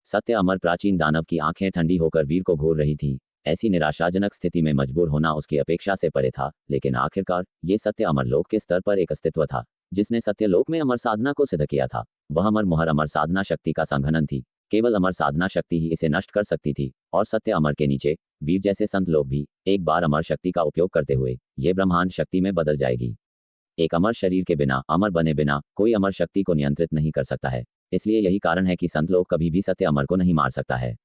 सत्य अमर प्राचीन दानव की आंखें ठंडी होकर वीर को घूर रही थीं। ऐसी निराशाजनक स्थिति में मजबूर होना उसकी अपेक्षा से परे था, लेकिन आखिरकार ये सत्य अमर लोक के स्तर पर एक अस्तित्व था जिसने सत्यलोक में अमर साधना को सिद्ध किया था। वह अमर मुहर अमर साधना शक्ति का संघनन थी। केवल अमर साधना शक्ति ही इसे नष्ट कर सकती थी, और सत्य अमर के नीचे वीर जैसे संत लोग भी एक बार अमर शक्ति का उपयोग करते हुए ये ब्रह्मांड शक्ति में बदल जाएगी। एक अमर शरीर के बिना, अमर बने बिना कोई अमर शक्ति को नियंत्रित नहीं कर सकता है। इसलिए यही कारण है कि संत लोग कभी भी सत्य अमर को नहीं मार सकता है।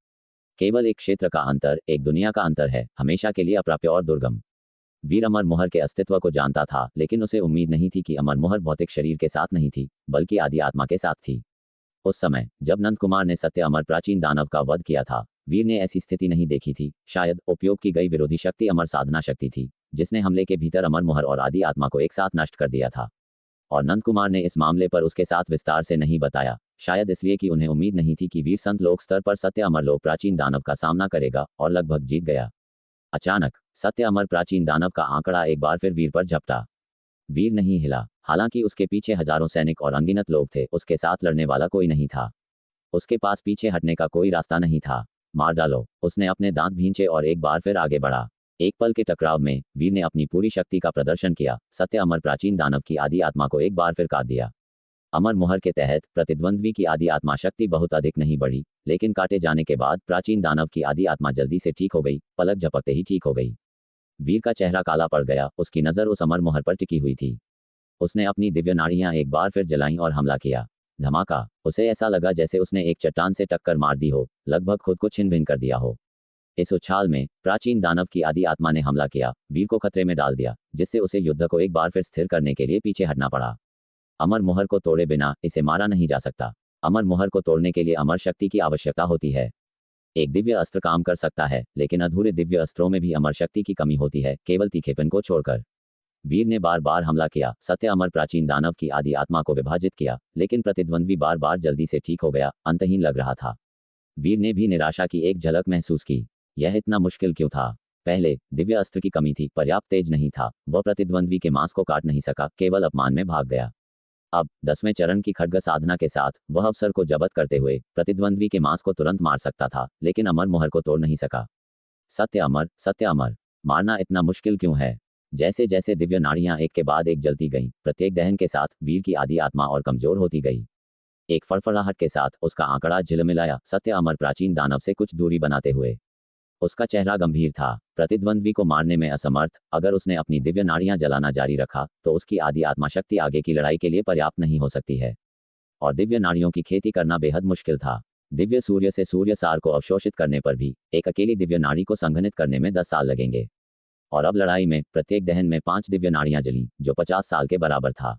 केवल एक क्षेत्र का अंतर, एक दुनिया का अंतर है, हमेशा के लिए अप्राप्य और दुर्गम। वीर अमर मुहर के अस्तित्व को जानता था, लेकिन उसे उम्मीद नहीं थी कि अमर मुहर भौतिक शरीर के साथ नहीं थी, बल्कि आदि आत्मा के साथ थी। उस समय जब नंद कुमार ने सत्य अमर प्राचीन दानव का वध किया था, वीर ने ऐसी स्थिति नहीं देखी थी। शायद उपयोग की गई विरोधी शक्ति अमर साधना शक्ति थी, जिसने हमले के भीतर अमर मुहर और आदि आत्मा को एक साथ नष्ट कर दिया था। और नंद कुमार ने इस मामले पर उसके साथ विस्तार से नहीं बताया, शायद इसलिए कि उन्हें उम्मीद नहीं थी कि वीर संत लोक स्तर पर सत्य अमर लोक प्राचीन दानव का सामना करेगा, और लगभग जीत गया। अचानक सत्य अमर प्राचीन दानव का आंकड़ा एक बार फिर वीर पर झपटा। वीर नहीं हिला, हालांकि उसके पीछे हजारों सैनिक और अनगिनत लोग थे। उसके साथ लड़ने वाला कोई नहीं था। उसके पास पीछे हटने का कोई रास्ता नहीं था। मार डालो, उसने अपने दांत भींचे और एक बार फिर आगे बढ़ा। एक पल के टकराव में वीर ने अपनी पूरी शक्ति का प्रदर्शन किया। सत्य अमर प्राचीन दानव की आदि आत्मा को एक बार फिर काट दिया। अमर मुहर के तहत प्रतिद्वंद्वी की आदि आत्मा शक्ति बहुत अधिक नहीं बढ़ी, लेकिन काटे जाने के बाद प्राचीन दानव की आदि आत्मा जल्दी से ठीक हो गई, पलक झपकते ही ठीक हो गई। वीर का चेहरा काला पड़ गया, उसकी नजर उस अमर मुहर पर टिकी हुई थी। उसने अपनी दिव्य नाड़ियां एक बार फिर जलाईं और हमला किया। धमाका, उसे ऐसा लगा जैसे उसने एक चट्टान से टक्कर मार दी हो, लगभग खुद को छिन भिन कर दिया हो। इस उछाल में प्राचीन दानव की आदि आत्मा ने हमला किया, वीर को खतरे में डाल दिया, जिससे उसे युद्ध को एक बार फिर स्थिर करने के लिए पीछे हटना पड़ा। अमर मुहर को तोड़े बिना इसे मारा नहीं जा सकता। अमर मुहर को तोड़ने के लिए अमर शक्ति की आवश्यकता होती है। एक दिव्य अस्त्र काम कर सकता है, लेकिन अधूरे दिव्य अस्त्रों में भी अमर शक्ति की कमी होती है, केवल तीखेपन को छोड़कर। वीर ने बार बार हमला किया, सत्य अमर प्राचीन दानव की आदि आत्मा को विभाजित किया, लेकिन प्रतिद्वंद्वी बार बार जल्दी से ठीक हो गया, अंतहीन लग रहा था। वीर ने भी निराशा की एक झलक महसूस की। यह इतना मुश्किल क्यों था? पहले दिव्य अस्त्र की कमी थी, पर्याप्त तेज नहीं था, वह प्रतिद्वंद्वी के मांस को काट नहीं सका, केवल अपमान में भाग गया। अब 10वें चरण की खड्ग साधना के साथ वह अवसर को जब्त करते हुए प्रतिद्वंद्वी के मांस को तुरंत मार सकता था, लेकिन अमर मुहर को तोड़ नहीं सका। सत्य अमर मारना इतना मुश्किल क्यों है? जैसे जैसे दिव्य नाड़ियां एक के बाद एक जलती गईं, प्रत्येक दहन के साथ वीर की आदि आत्मा और कमजोर होती गई। एक फड़फड़ाहट के साथ उसका आंकड़ा झिलमिलाया, सत्य अमर प्राचीन दानव से कुछ दूरी बनाते हुए। उसका चेहरा गंभीर था, प्रतिद्वंद्वी को मारने में असमर्थ। अगर उसने अपनी दिव्य नाड़ियां जलाना जारी रखा तो उसकी आदि आत्मा शक्ति आगे की लड़ाई के लिए पर्याप्त नहीं हो सकती है, और दिव्य नाड़ियों की खेती करना बेहद मुश्किल था। दिव्य सूर्य से सूर्य सार को अवशोषित करने पर भी एक अकेली दिव्य नाड़ी को संघनित करने में 10 साल लगेंगे, और अब लड़ाई में प्रत्येक दहन में 5 दिव्य नाड़ियां जलीं, जो 50 साल के बराबर था।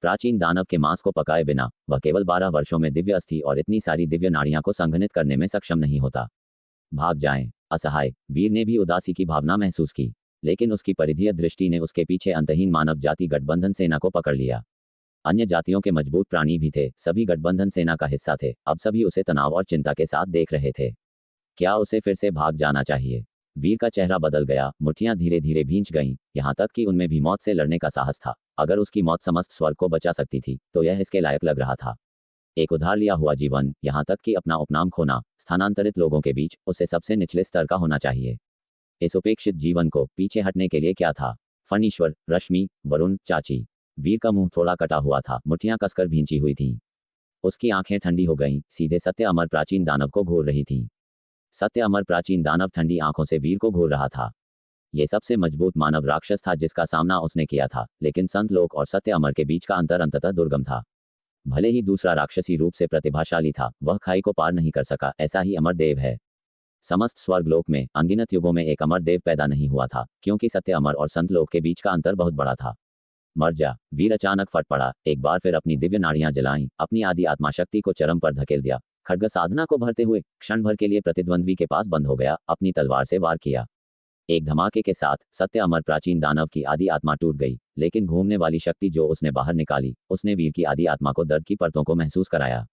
प्राचीन दानव के मांस को पकाए बिना वह केवल 12 वर्षों में दिव्य अस्थि और इतनी सारी दिव्य नाड़ियां को संघनित करने में सक्षम नहीं होता। भाग जाएं, असहाय वीर ने भी उदासी की भावना महसूस की, लेकिन उसकी परिधीय दृष्टि ने उसके पीछे अंतहीन मानव जाति गठबंधन सेना को पकड़ लिया। अन्य जातियों के मजबूत प्राणी भी थे, सभी गठबंधन सेना का हिस्सा थे। अब सभी उसे तनाव और चिंता के साथ देख रहे थे। क्या उसे फिर से भाग जाना चाहिए? वीर का चेहरा बदल गया, मुट्ठियां धीरे धीरे भींच गईं, यहाँ तक कि उनमें भी मौत से लड़ने का साहस था। अगर उसकी मौत समस्त स्वर्ग को बचा सकती थी तो यह इसके लायक लग रहा था। एक उधार लिया हुआ जीवन, यहाँ तक कि अपना उपनाम खोना, स्थानांतरित लोगों के बीच उसे सबसे निचले स्तर का होना चाहिए। इस उपेक्षित जीवन को पीछे हटने के लिए क्या था? फणीश्वर, रश्मि, वरुण, चाची। वीर का मुंह थोड़ा कटा हुआ था, मुट्ठियां कसकर भींची हुई थीं। उसकी आंखें ठंडी हो गईं, सीधे सत्य अमर प्राचीन दानव को घूर रही थीं। सत्य अमर प्राचीन दानव ठंडी आंखों से वीर को घूर रहा था। यह सबसे मजबूत मानव राक्षस था जिसका सामना उसने किया था, लेकिन संत लोक और सत्य अमर के बीच का अंतर अंततः दुर्गम था। भले ही दूसरा राक्षसी रूप से प्रतिभाशाली था, वह खाई को पार नहीं कर सका। ऐसा ही अमरदेव है। समस्त स्वर्गलोक में अनगिनत युगों में एक अमरदेव पैदा नहीं हुआ था, क्योंकि सत्य अमर और संत लोक के बीच का अंतर बहुत बड़ा था। मर जा। वीर अचानक फट पड़ा, एक बार फिर अपनी दिव्य नाड़ियां जलाईं, अपनी आदि आत्मा शक्ति को चरम पर धकेल दिया। खड्ग साधना को भरते हुए क्षण भर के लिए प्रतिद्वंद्वी के पास बंद हो गया, अपनी तलवार से वार किया। एक धमाके के साथ सत्य अमर प्राचीन दानव की आदि आत्मा टूट गई, लेकिन घूमने वाली शक्ति जो उसने बाहर निकाली, उसने वीर की आदि आत्मा को दर्द की परतों को महसूस कराया।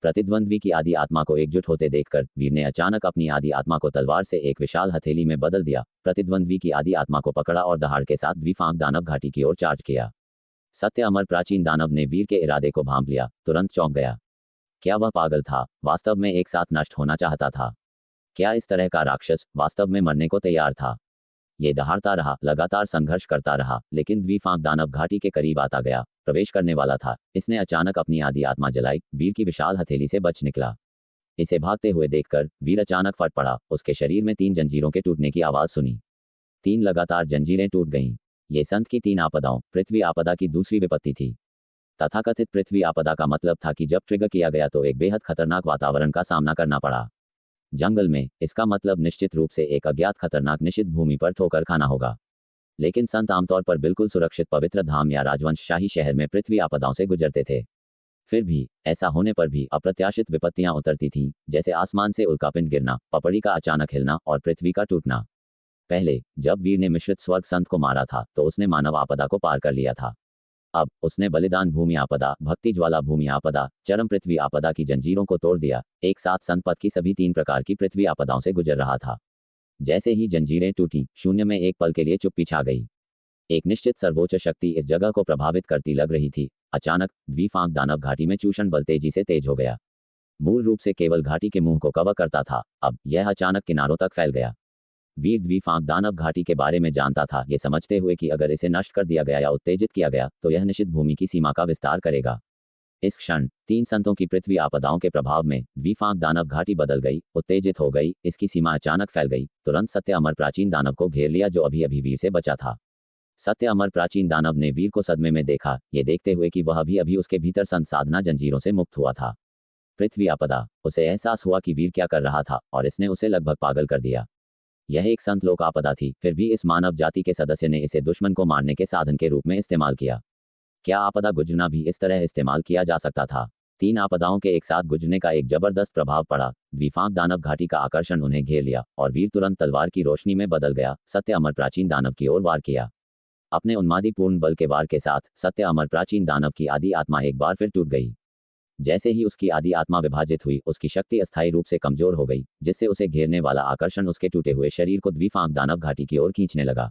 प्रतिद्वंद्वी की आदि आत्मा को एकजुट होते देखकर वीर ने अचानक अपनी आदि आत्मा को तलवार से एक विशाल हथेली में बदल दिया। प्रतिद्वंद्वी की आदि आत्मा को पकड़ा और दहाड़ के साथ द्विफांक दानव घाटी की ओर चार्ज किया। सत्य अमर प्राचीन दानव ने वीर के इरादे को भांप लिया, तुरंत चौंक गया। क्या वह पागल था? वास्तव में एक साथ नष्ट होना चाहता था? क्या इस तरह का राक्षस वास्तव में मरने को तैयार था? ये दहाड़ता रहा, लगातार संघर्ष करता रहा, लेकिन द्विफांक दानव घाटी के करीब आता गया, प्रवेश करने वाला था। इसने अचानक अपनी आदि आत्मा जलाई, वीर की विशाल हथेली से बच निकला। इसे भागते हुए देखकर वीर अचानक फट पड़ा, उसके शरीर में 3 जंजीरों के टूटने की आवाज सुनी। 3 लगातार जंजीरें टूट गईं। ये संत की 3 आपदाओं, पृथ्वी आपदा की दूसरी विपत्ति थी। तथाकथित पृथ्वी आपदा का मतलब था कि जब ट्रिगर किया गया तो एक बेहद खतरनाक वातावरण का सामना करना पड़ा। जंगल में, इसका मतलब निश्चित रूप से एक अज्ञात खतरनाक निषिद्ध भूमि पर ठोकर खाना होगा। लेकिन संत आमतौर पर बिल्कुल सुरक्षित पवित्र धाम या राजवंशशाही शहर में पृथ्वी आपदाओं से गुजरते थे। फिर भी ऐसा होने पर भी अप्रत्याशित विपत्तियां उतरती थीं, जैसे आसमान से उल्कापिंड गिरना, पपड़ी का अचानक हिलना और पृथ्वी का टूटना। पहले जब वीर ने मिश्रित स्वर्ग संत को मारा था तो उसने मानव आपदा को पार कर लिया था। अब उसने बलिदान भूमि आपदा, भक्ति ज्वाला भूमि आपदा, चरम पृथ्वी आपदा की जंजीरों को तोड़ दिया। एक साथ संत पथ की सभी 3 प्रकार की पृथ्वी आपदाओं से गुजर रहा था। जैसे ही जंजीरें टूटी, शून्य में एक पल के लिए चुप्पी छा गई। एक निश्चित सर्वोच्च शक्ति इस जगह को प्रभावित करती लग रही थी। अचानक द्विफांक दानव घाटी में चूषण बल तेजी से तेज हो गया। मूल रूप से केवल घाटी के मुंह को कवर करता था, अब यह अचानक किनारों तक फैल गया। वीर द्विफांक दानव घाटी के बारे में जानता था, ये समझते हुए कि अगर इसे नष्ट कर दिया गया या उत्तेजित किया गया तो यह निषिद्ध भूमि की सीमा का विस्तार करेगा। इस क्षण 3 संतों की पृथ्वी आपदाओं के प्रभाव में द्विफांक दानव घाटी बदल गई, उत्तेजित हो गई, इसकी सीमा अचानक फैल गई। तुरंत सत्य अमर प्राचीन दानव को घेर लिया जो अभी अभी वीर से बचा था। सत्य अमर प्राचीन दानव ने वीर को सदमे में देखा, ये देखते हुए कि वह अभी अभी उसके भीतर संत साधना जंजीरों से मुक्त हुआ था। पृथ्वी आपदा, उसे एहसास हुआ कि वीर क्या कर रहा था और इसने उसे लगभग पागल कर दिया। यह एक संत लोक आपदा थी, फिर भी इस मानव जाति के सदस्य ने इसे दुश्मन को मारने के साधन के रूप में इस्तेमाल किया। क्या आपदा गुजरना भी इस तरह इस्तेमाल किया जा सकता था? 3 आपदाओं के एक साथ गुजरने का एक जबरदस्त प्रभाव पड़ा। द्विफांक दानव घाटी का आकर्षण उन्हें घेर लिया और वीर तुरंत तलवार की रोशनी में बदल गया, सत्य अमर प्राचीन दानव की ओर वार किया। अपने उन्मादीपूर्ण बल के वार के साथ सत्य अमर प्राचीन दानव की आदि आत्मा एक बार फिर टूट गई। जैसे ही उसकी आदि आत्मा विभाजित हुई, उसकी शक्ति अस्थायी रूप से कमजोर हो गई, जिससे उसे घेरने वाला आकर्षण उसके टूटे हुए शरीर को द्विफांक दानव घाटी की ओर खींचने लगा।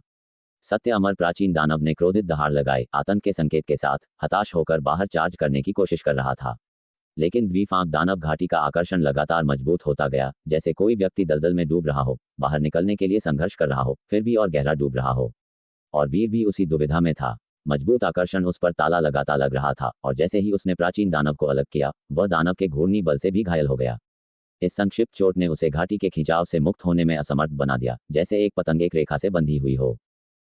सत्य अमर प्राचीन दानव ने क्रोधित दहाड़ लगाए, आतंक के संकेत के साथ हताश होकर बाहर चार्ज करने की कोशिश कर रहा था। लेकिन द्विफांक दानव घाटी का आकर्षण लगातार मजबूत होता गया, जैसे कोई व्यक्ति दलदल में डूब रहा हो, बाहर निकलने के लिए संघर्ष कर रहा हो, फिर भी और गहरा डूब रहा हो। और वीर भी उसी दुविधा में था। मजबूत आकर्षण उस पर ताला लगाता लग रहा था, और जैसे ही उसने प्राचीन दानव को अलग किया, वह दानव के घूर्णी बल से भी घायल हो गया। इस संक्षिप्त चोट ने उसे घाटी के खिंचाव से मुक्त होने में असमर्थ बना दिया, जैसे एक पतंग एक रेखा से बंधी हुई हो।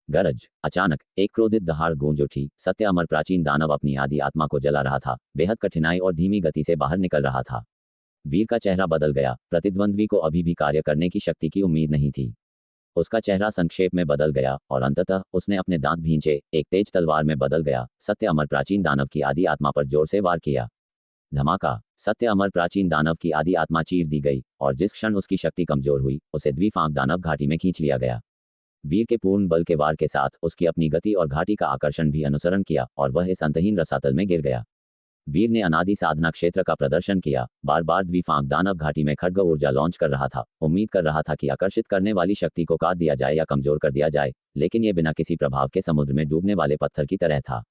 गरज! अचानक एक क्रोधित दहाड़ गूंज उठी। सत्य अमर प्राचीन दानव अपनी आदि आत्मा को जला रहा था, बेहद कठिनाई और धीमी गति से बाहर निकल रहा था। वीर का चेहरा बदल गया। प्रतिद्वंद्वी को अभी भी कार्य करने की शक्ति की उम्मीद नहीं थी। उसका चेहरा संक्षेप में बदल गया और अंततः उसने अपने दांत भींचे, एक तेज तलवार में बदल गया। सत्य अमर प्राचीन दानव की आदि आत्मा पर जोर से वार किया। धमाका! सत्य अमर प्राचीन दानव की आदि आत्मा चीर दी गई और जिस क्षण उसकी शक्ति कमजोर हुई, उसे द्विफांक दानव घाटी में खींच लिया गया। वीर के पूर्ण बल के वार के साथ उसकी अपनी गति और घाटी का आकर्षण भी अनुसरण किया और वह इस अंतहीन रसातल में गिर गया। वीर ने अनादि साधना क्षेत्र का प्रदर्शन किया, बार बार द्विफांक दानव घाटी में खड्ग ऊर्जा लॉन्च कर रहा था, उम्मीद कर रहा था कि आकर्षित करने वाली शक्ति को काट दिया जाए या कमजोर कर दिया जाए, लेकिन ये बिना किसी प्रभाव के समुद्र में डूबने वाले पत्थर की तरह था।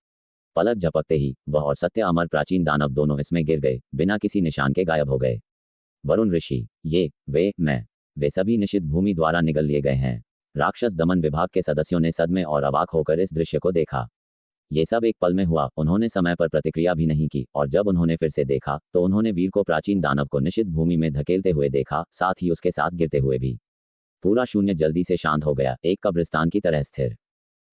पलक झपकते ही वह और सत्य अमर प्राचीन दानव दोनों इसमें गिर गए, बिना किसी निशान के गायब हो गए। वरुण ऋषि, वे सभी निषिद्ध भूमि द्वारा निगल लिए गए हैं। राक्षस दमन विभाग के सदस्यों ने सदमे और अवाक होकर इस दृश्य को देखा। ये सब एक पल में हुआ। उन्होंने समय पर प्रतिक्रिया भी नहीं की, और जब उन्होंने फिर से देखा तो उन्होंने वीर को प्राचीन दानव को निषिद्ध भूमि में धकेलते हुए देखा, साथ ही उसके साथ गिरते हुए भी। पूरा शून्य जल्दी से शांत हो गया, एक कब्रिस्तान की तरह स्थिर।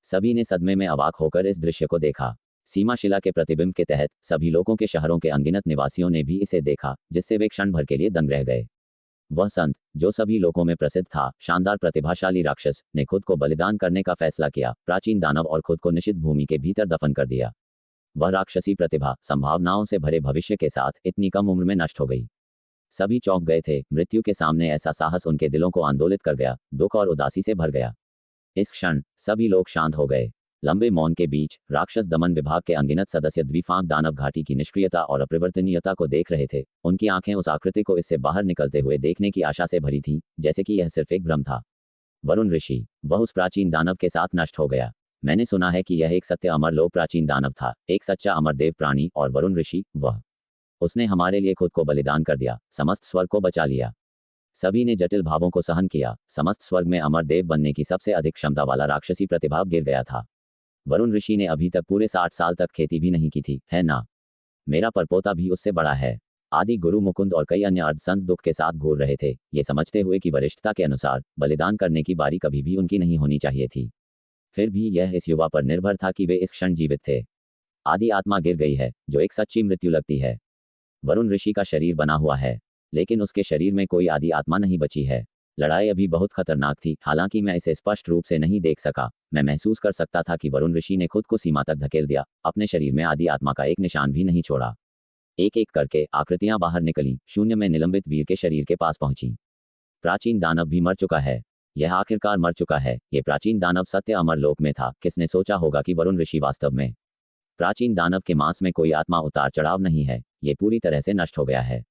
सभी ने सदमे में अवाक होकर इस दृश्य को देखा। सीमा शिला के प्रतिबिंब के तहत सभी लोगों के शहरों के अनगिनत निवासियों ने भी इसे देखा, जिससे वे क्षण भर के लिए दंग रह गए। वह संत, जो सभी लोगों में प्रसिद्ध था, शानदार प्रतिभाशाली राक्षस, ने खुद को बलिदान करने का फैसला किया, प्राचीन दानव और खुद को निषिद्ध भूमि के भीतर दफन कर दिया। वह राक्षसी प्रतिभा संभावनाओं से भरे भविष्य के साथ इतनी कम उम्र में नष्ट हो गई। सभी चौंक गए थे। मृत्यु के सामने ऐसा साहस उनके दिलों को आंदोलित कर गया, दुख और उदासी से भर गया। इस क्षण सभी लोग शांत हो गए। लंबे मौन के बीच राक्षस दमन विभाग के अनगिनत सदस्य द्विफांक दानव घाटी की निष्क्रियता और अपरिवर्तनीयता को देख रहे थे। उनकी आंखें उस आकृति को इससे बाहर निकलते हुए देखने की आशा से भरी थीं, जैसे कि यह सिर्फ एक भ्रम था। वरुण ऋषि, वह उस प्राचीन दानव के साथ नष्ट हो गया। मैंने सुना है कि यह एक सत्य अमर लोक प्राचीन दानव था, एक सच्चा अमर देव प्राणी, और वरुण ऋषि, उसने हमारे लिए खुद को बलिदान कर दिया, समस्त स्वर्ग को बचा लिया। सभी ने जटिल भावों को सहन किया। समस्त स्वर्ग में अमर देव बनने की सबसे अधिक क्षमता वाला राक्षसी प्रतिभा गिर गया था। वरुण ऋषि ने अभी तक पूरे 60 साल तक खेती भी नहीं की थी, है ना? मेरा परपोता भी उससे बड़ा है। आदि गुरु मुकुंद और कई अन्य अर्धसंत दुख के साथ घूर रहे थे, ये समझते हुए कि वरिष्ठता के अनुसार बलिदान करने की बारी कभी भी उनकी नहीं होनी चाहिए थी। फिर भी यह इस युवा पर निर्भर था कि वे इस क्षण जीवित थे। आदि आत्मा गिर गई है, जो एक सच्ची मृत्यु लगती है। वरुण ऋषि का शरीर बना हुआ है, लेकिन उसके शरीर में कोई आदि आत्मा नहीं बची है। लड़ाई अभी बहुत खतरनाक थी, हालांकि मैं इसे स्पष्ट रूप से नहीं देख सका। मैं महसूस कर सकता था कि वरुण ऋषि ने खुद को सीमा तक धकेल दिया, अपने शरीर में आदि आत्मा का एक निशान भी नहीं छोड़ा। एक एक करके आकृतियां बाहर निकली, शून्य में निलंबित वीर के शरीर के पास पहुंची। प्राचीन दानव भी मर चुका है। यह आखिरकार मर चुका है। ये प्राचीन दानव सत्य अमर लोक में था। किसने सोचा होगा कि वरुण ऋषि वास्तव में? प्राचीन दानव के मांस में कोई आत्मा उतार चढ़ाव नहीं है, ये पूरी तरह से नष्ट हो गया है।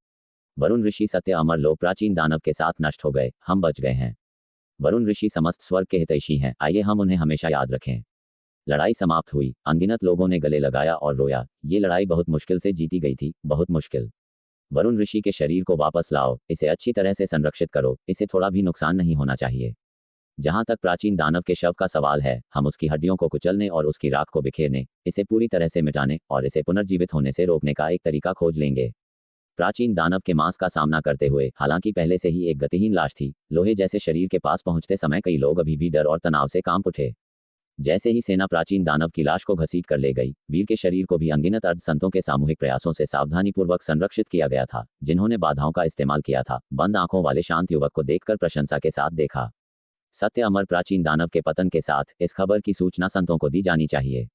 वरुण ऋषि सत्य अमर लोक प्राचीन दानव के साथ नष्ट हो गए, हम बच गए हैं। वरुण ऋषि समस्त स्वर्ग के हितैषी हैं, आइए हम उन्हें हमेशा याद रखें। लड़ाई समाप्त हुई, अनगिनत लोगों ने गले लगाया और रोया। ये लड़ाई बहुत मुश्किल से जीती गई थी, बहुत मुश्किल। वरुण ऋषि के शरीर को वापस लाओ, इसे अच्छी तरह से संरक्षित करो, इसे थोड़ा भी नुकसान नहीं होना चाहिए। जहां तक प्राचीन दानव के शव का सवाल है, हम उसकी हड्डियों को कुचलने और उसकी राख को बिखेरने, इसे पूरी तरह से मिटाने और इसे पुनर्जीवित होने से रोकने का एक तरीका खोज लेंगे। प्राचीन दानव के मांस का सामना करते हुए, हालांकि पहले से ही एक गतिहीन लाश थी, लोहे जैसे शरीर के पास पहुंचते समय कई लोग अभी भी डर और तनाव से कांप उठे। जैसे ही सेना प्राचीन दानव की लाश को घसीट कर ले गई, वीर के शरीर को भी अनगिनत अर्धसंतों के सामूहिक प्रयासों से सावधानीपूर्वक संरक्षित किया गया था, जिन्होंने बाधाओं का इस्तेमाल किया था। बंद आंखों वाले शांत युवक को देखकर प्रशंसा के साथ देखा। सत्य अमर प्राचीन दानव के पतन के साथ इस खबर की सूचना संतों को दी जानी चाहिए।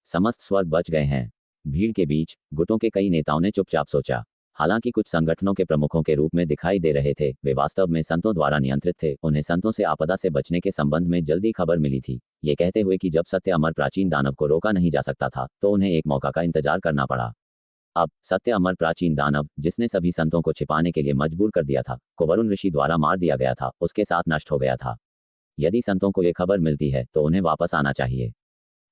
समस्त स्वर्ग बच गए हैं। भीड़ के बीच गुटों के कई नेताओं ने चुपचाप सोचा। हालांकि कुछ संगठनों के प्रमुखों के रूप में दिखाई दे रहे थे, वे वास्तव में संतों द्वारा नियंत्रित थे। उन्हें संतों से आपदा से बचने के संबंध में जल्दी खबर मिली थी, ये कहते हुए कि जब सत्य अमर प्राचीन दानव को रोका नहीं जा सकता था, तो उन्हें एक मौका का इंतजार करना पड़ा। अब सत्य अमर प्राचीन दानव, जिसने सभी संतों को छिपाने के लिए मजबूर कर दिया था, को वरुण ऋषि द्वारा मार दिया गया था, उसके साथ नष्ट हो गया था। यदि संतों को ये खबर मिलती है तो उन्हें वापस आना चाहिए।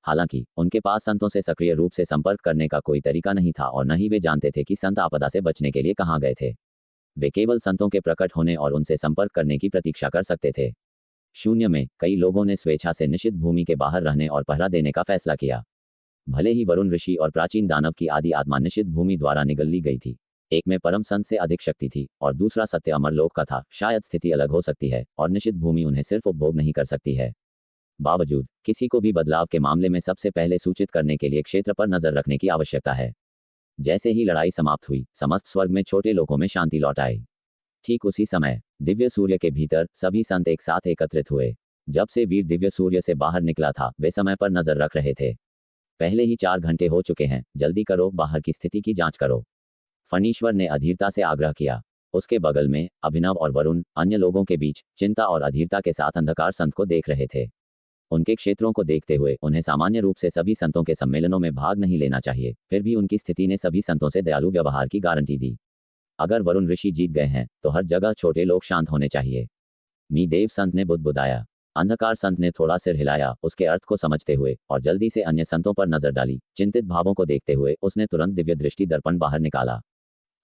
हालांकि उनके पास संतों से सक्रिय रूप से संपर्क करने का कोई तरीका नहीं था और न ही वे जानते थे कि संत आपदा से बचने के लिए कहाँ गए थे। वे केवल संतों के प्रकट होने और उनसे संपर्क करने की प्रतीक्षा कर सकते थे। शून्य में कई लोगों ने स्वेच्छा से निषिद्ध भूमि के बाहर रहने और पहरा देने का फैसला किया। भले ही वरुण ऋषि और प्राचीन दानव की आदि आत्मा निषिद्ध भूमि द्वारा निगल ली गई थी, एक में परम संत से अधिक शक्ति थी और दूसरा सत्य अमर लोक का था। शायद स्थिति अलग हो सकती है और निषिद्ध भूमि उन्हें सिर्फ उपभोग नहीं कर सकती है। बावजूद किसी को भी बदलाव के मामले में सबसे पहले सूचित करने के लिए क्षेत्र पर नजर रखने की आवश्यकता है। जैसे ही लड़ाई समाप्त हुई, समस्त स्वर्ग में छोटे लोगों में शांति लौट आई। ठीक उसी समय दिव्य सूर्य के भीतर सभी संत एक साथ एकत्रित हुए। जब से वीर दिव्य सूर्य से बाहर निकला था, वे समय पर नजर रख रहे थे। पहले ही 4 घंटे हो चुके हैं, जल्दी करो, बाहर की स्थिति की जांच करो। फणीश्वर ने अधीरता से आग्रह किया। उसके बगल में अभिनव और वरुण अन्य लोगों के बीच चिंता और अधीरता के साथ अंधकार संत को देख रहे थे। उनके क्षेत्रों को देखते हुए उन्हें सामान्य रूप से सभी संतों के सम्मेलनों में भाग नहीं लेना चाहिए, फिर भी उनकी स्थिति ने सभी संतों से दयालु व्यवहार की गारंटी दी। अगर वरुण ऋषि जीत गए हैं तो हर जगह छोटे लोग शांत होने चाहिए। मी देव संत ने बुदबुदाया। अंधकार संत ने थोड़ा सिर हिलाया, उसके अर्थ को समझते हुए, और जल्दी से अन्य संतों पर नजर डाली। चिंतित भावों को देखते हुए उसने तुरंत दिव्य दृष्टि दर्पण बाहर निकाला।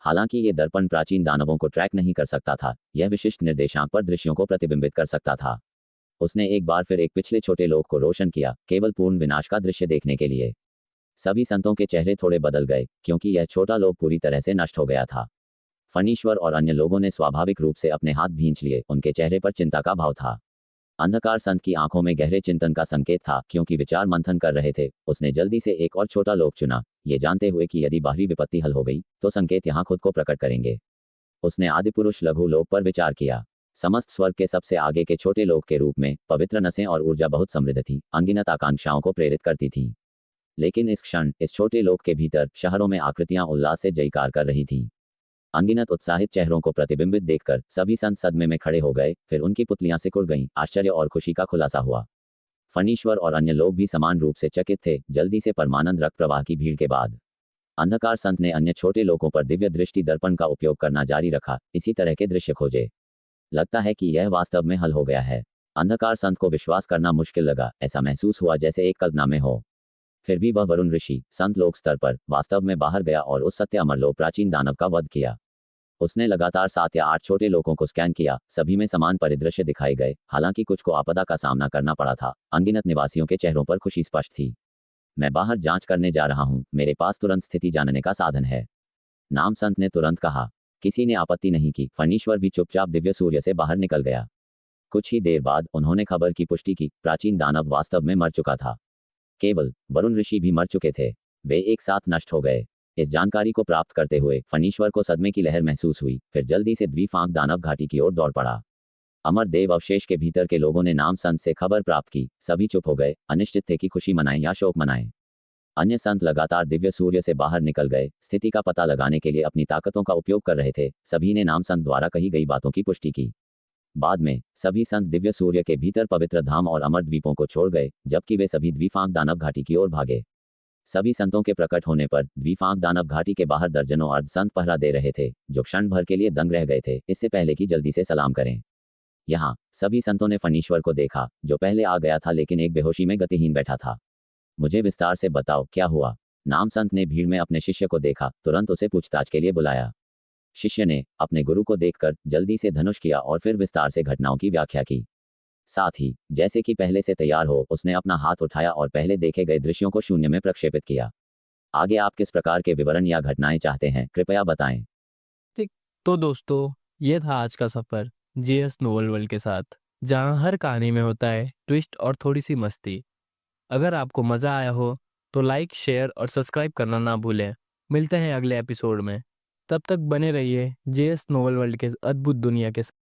हालांकि ये दर्पण प्राचीन दानवों को ट्रैक नहीं कर सकता था, यह विशिष्ट निर्देशांक पर दृश्यों को प्रतिबिंबित कर सकता था। उसने एक बार फिर एक पिछले छोटे लोक को रोशन किया, केवल पूर्ण विनाश का दृश्य देखने के लिए। सभी संतों के चेहरे थोड़े बदल गए, क्योंकि यह छोटा लोक पूरी तरह से नष्ट हो गया था। फणीश्वर और अन्य लोगों ने स्वाभाविक रूप से अपने हाथ भींच लिए, उनके चेहरे पर चिंता का भाव था। अंधकार संत की आंखों में गहरे चिंतन का संकेत था, क्योंकि विचार मंथन कर रहे थे। उसने जल्दी से एक और छोटा लोक चुना, ये जानते हुए कि यदि बाहरी विपत्ति हल हो गई तो संकेत यहाँ खुद को प्रकट करेंगे। उसने आदिपुरुष लघु लोक पर विचार किया। समस्त स्वर्ग के सबसे आगे के छोटे लोक के रूप में पवित्र नसें और ऊर्जा बहुत समृद्ध थी, अनगिनत आकांक्षाओं को प्रेरित करती थी। लेकिन इस क्षण इस छोटे लोक के भीतर शहरों में आकृतियां उल्लास से जयकार कर रही थीं। अनगिनत उत्साहित चेहरों को प्रतिबिंबित देखकर सभी संत सदमे में खड़े हो गए, फिर उनकी पुतलियां सिकुड़ गईं। आश्चर्य और खुशी का खुलासा हुआ। फणीश्वर और अन्य लोग भी समान रूप से चकित थे। जल्दी से परमानंद रक्त प्रवाह की भीड़ के बाद अंधकार संत ने अन्य छोटे लोगों पर दिव्य दृष्टि दर्पण का उपयोग करना जारी रखा, इसी तरह के दृश्य खोजे। लगता है कि यह वास्तव में हल हो गया है। अंधकार संत को विश्वास करना मुश्किल लगा। ऐसा महसूस हुआ जैसे एक कल्पना में हो। फिर भी वह वरुण ऋषि संत लोक स्तर पर वास्तव में बाहर गया और उस सत्य अमर लोक प्राचीन दानव का वध किया। उसने लगातार 7 या 8 छोटे लोगों को स्कैन किया। सभी में समान परिदृश्य दिखाए गए, हालांकि कुछ को आपदा का सामना करना पड़ा था। अनगिनत निवासियों के चेहरों पर खुशी स्पष्ट थी। मैं बाहर जांच करने जा रहा हूं, मेरे पास तुरंत स्थिति जानने का साधन है, नाम संत ने तुरंत कहा। किसी ने आपत्ति नहीं की। फणीश्वर भी चुपचाप दिव्य सूर्य से बाहर निकल गया। कुछ ही देर बाद उन्होंने खबर की पुष्टि की, प्राचीन दानव वास्तव में मर चुका था। केवल वरुण ऋषि भी मर चुके थे। वे एक साथ नष्ट हो गए। इस जानकारी को प्राप्त करते हुए फणीश्वर को सदमे की लहर महसूस हुई। फिर जल्दी से द्विफांक दानव घाटी की ओर दौड़ पड़ा। अमर देव अवशेष के भीतर के लोगों ने नाम संत से खबर प्राप्त की। सभी चुप हो गए, अनिश्चित थे कि खुशी मनाएं या शोक मनाएं। अन्य संत लगातार दिव्य सूर्य से बाहर निकल गए, स्थिति का पता लगाने के लिए अपनी ताकतों का उपयोग कर रहे थे। सभी ने नाम संत द्वारा कही गई बातों की पुष्टि की। बाद में सभी संत दिव्य सूर्य के भीतर पवित्र धाम और अमर द्वीपों को छोड़ गए, जबकि वे सभी द्विफांक दानव घाटी की ओर भागे। सभी संतों के प्रकट होने पर द्विफांक दानव घाटी के बाहर दर्जनों अर्ध संत पहरा दे रहे थे, जो क्षण भर के लिए दंग रह गए थे, इससे पहले कि जल्दी से सलाम करें। यहाँ सभी संतों ने फणीश्वर को देखा, जो पहले आ गया था लेकिन एक बेहोशी में गतिहीन बैठा था। मुझे विस्तार से बताओ, क्या हुआ? नाम संत ने भीड़ में अपने शिष्य को देखा, तुरंत उसे पूछताछ के लिए बुलाया। शिष्य ने अपने गुरु को देखकर जल्दी से धनुष किया और फिर विस्तार से घटनाओं की व्याख्या की। साथ ही जैसे कि पहले से तैयार हो, उसने अपना हाथ उठाया और पहले देखे गए दृश्यों को शून्य में प्रक्षेपित किया। आगे आप किस प्रकार के विवरण या घटनाएं चाहते हैं, कृपया बताएं। ठीक। तो दोस्तों, ये था आज का सफ़र जेएस नोवेल वर्ल्ड के साथ, जहाँ हर कहानी में होता है ट्विस्ट और थोड़ी सी मस्ती। अगर आपको मज़ा आया हो तो लाइक, शेयर और सब्सक्राइब करना ना भूलें। मिलते हैं अगले एपिसोड में। तब तक बने रहिए जेएस नोवेल वर्ल्ड के अद्भुत दुनिया के साथ।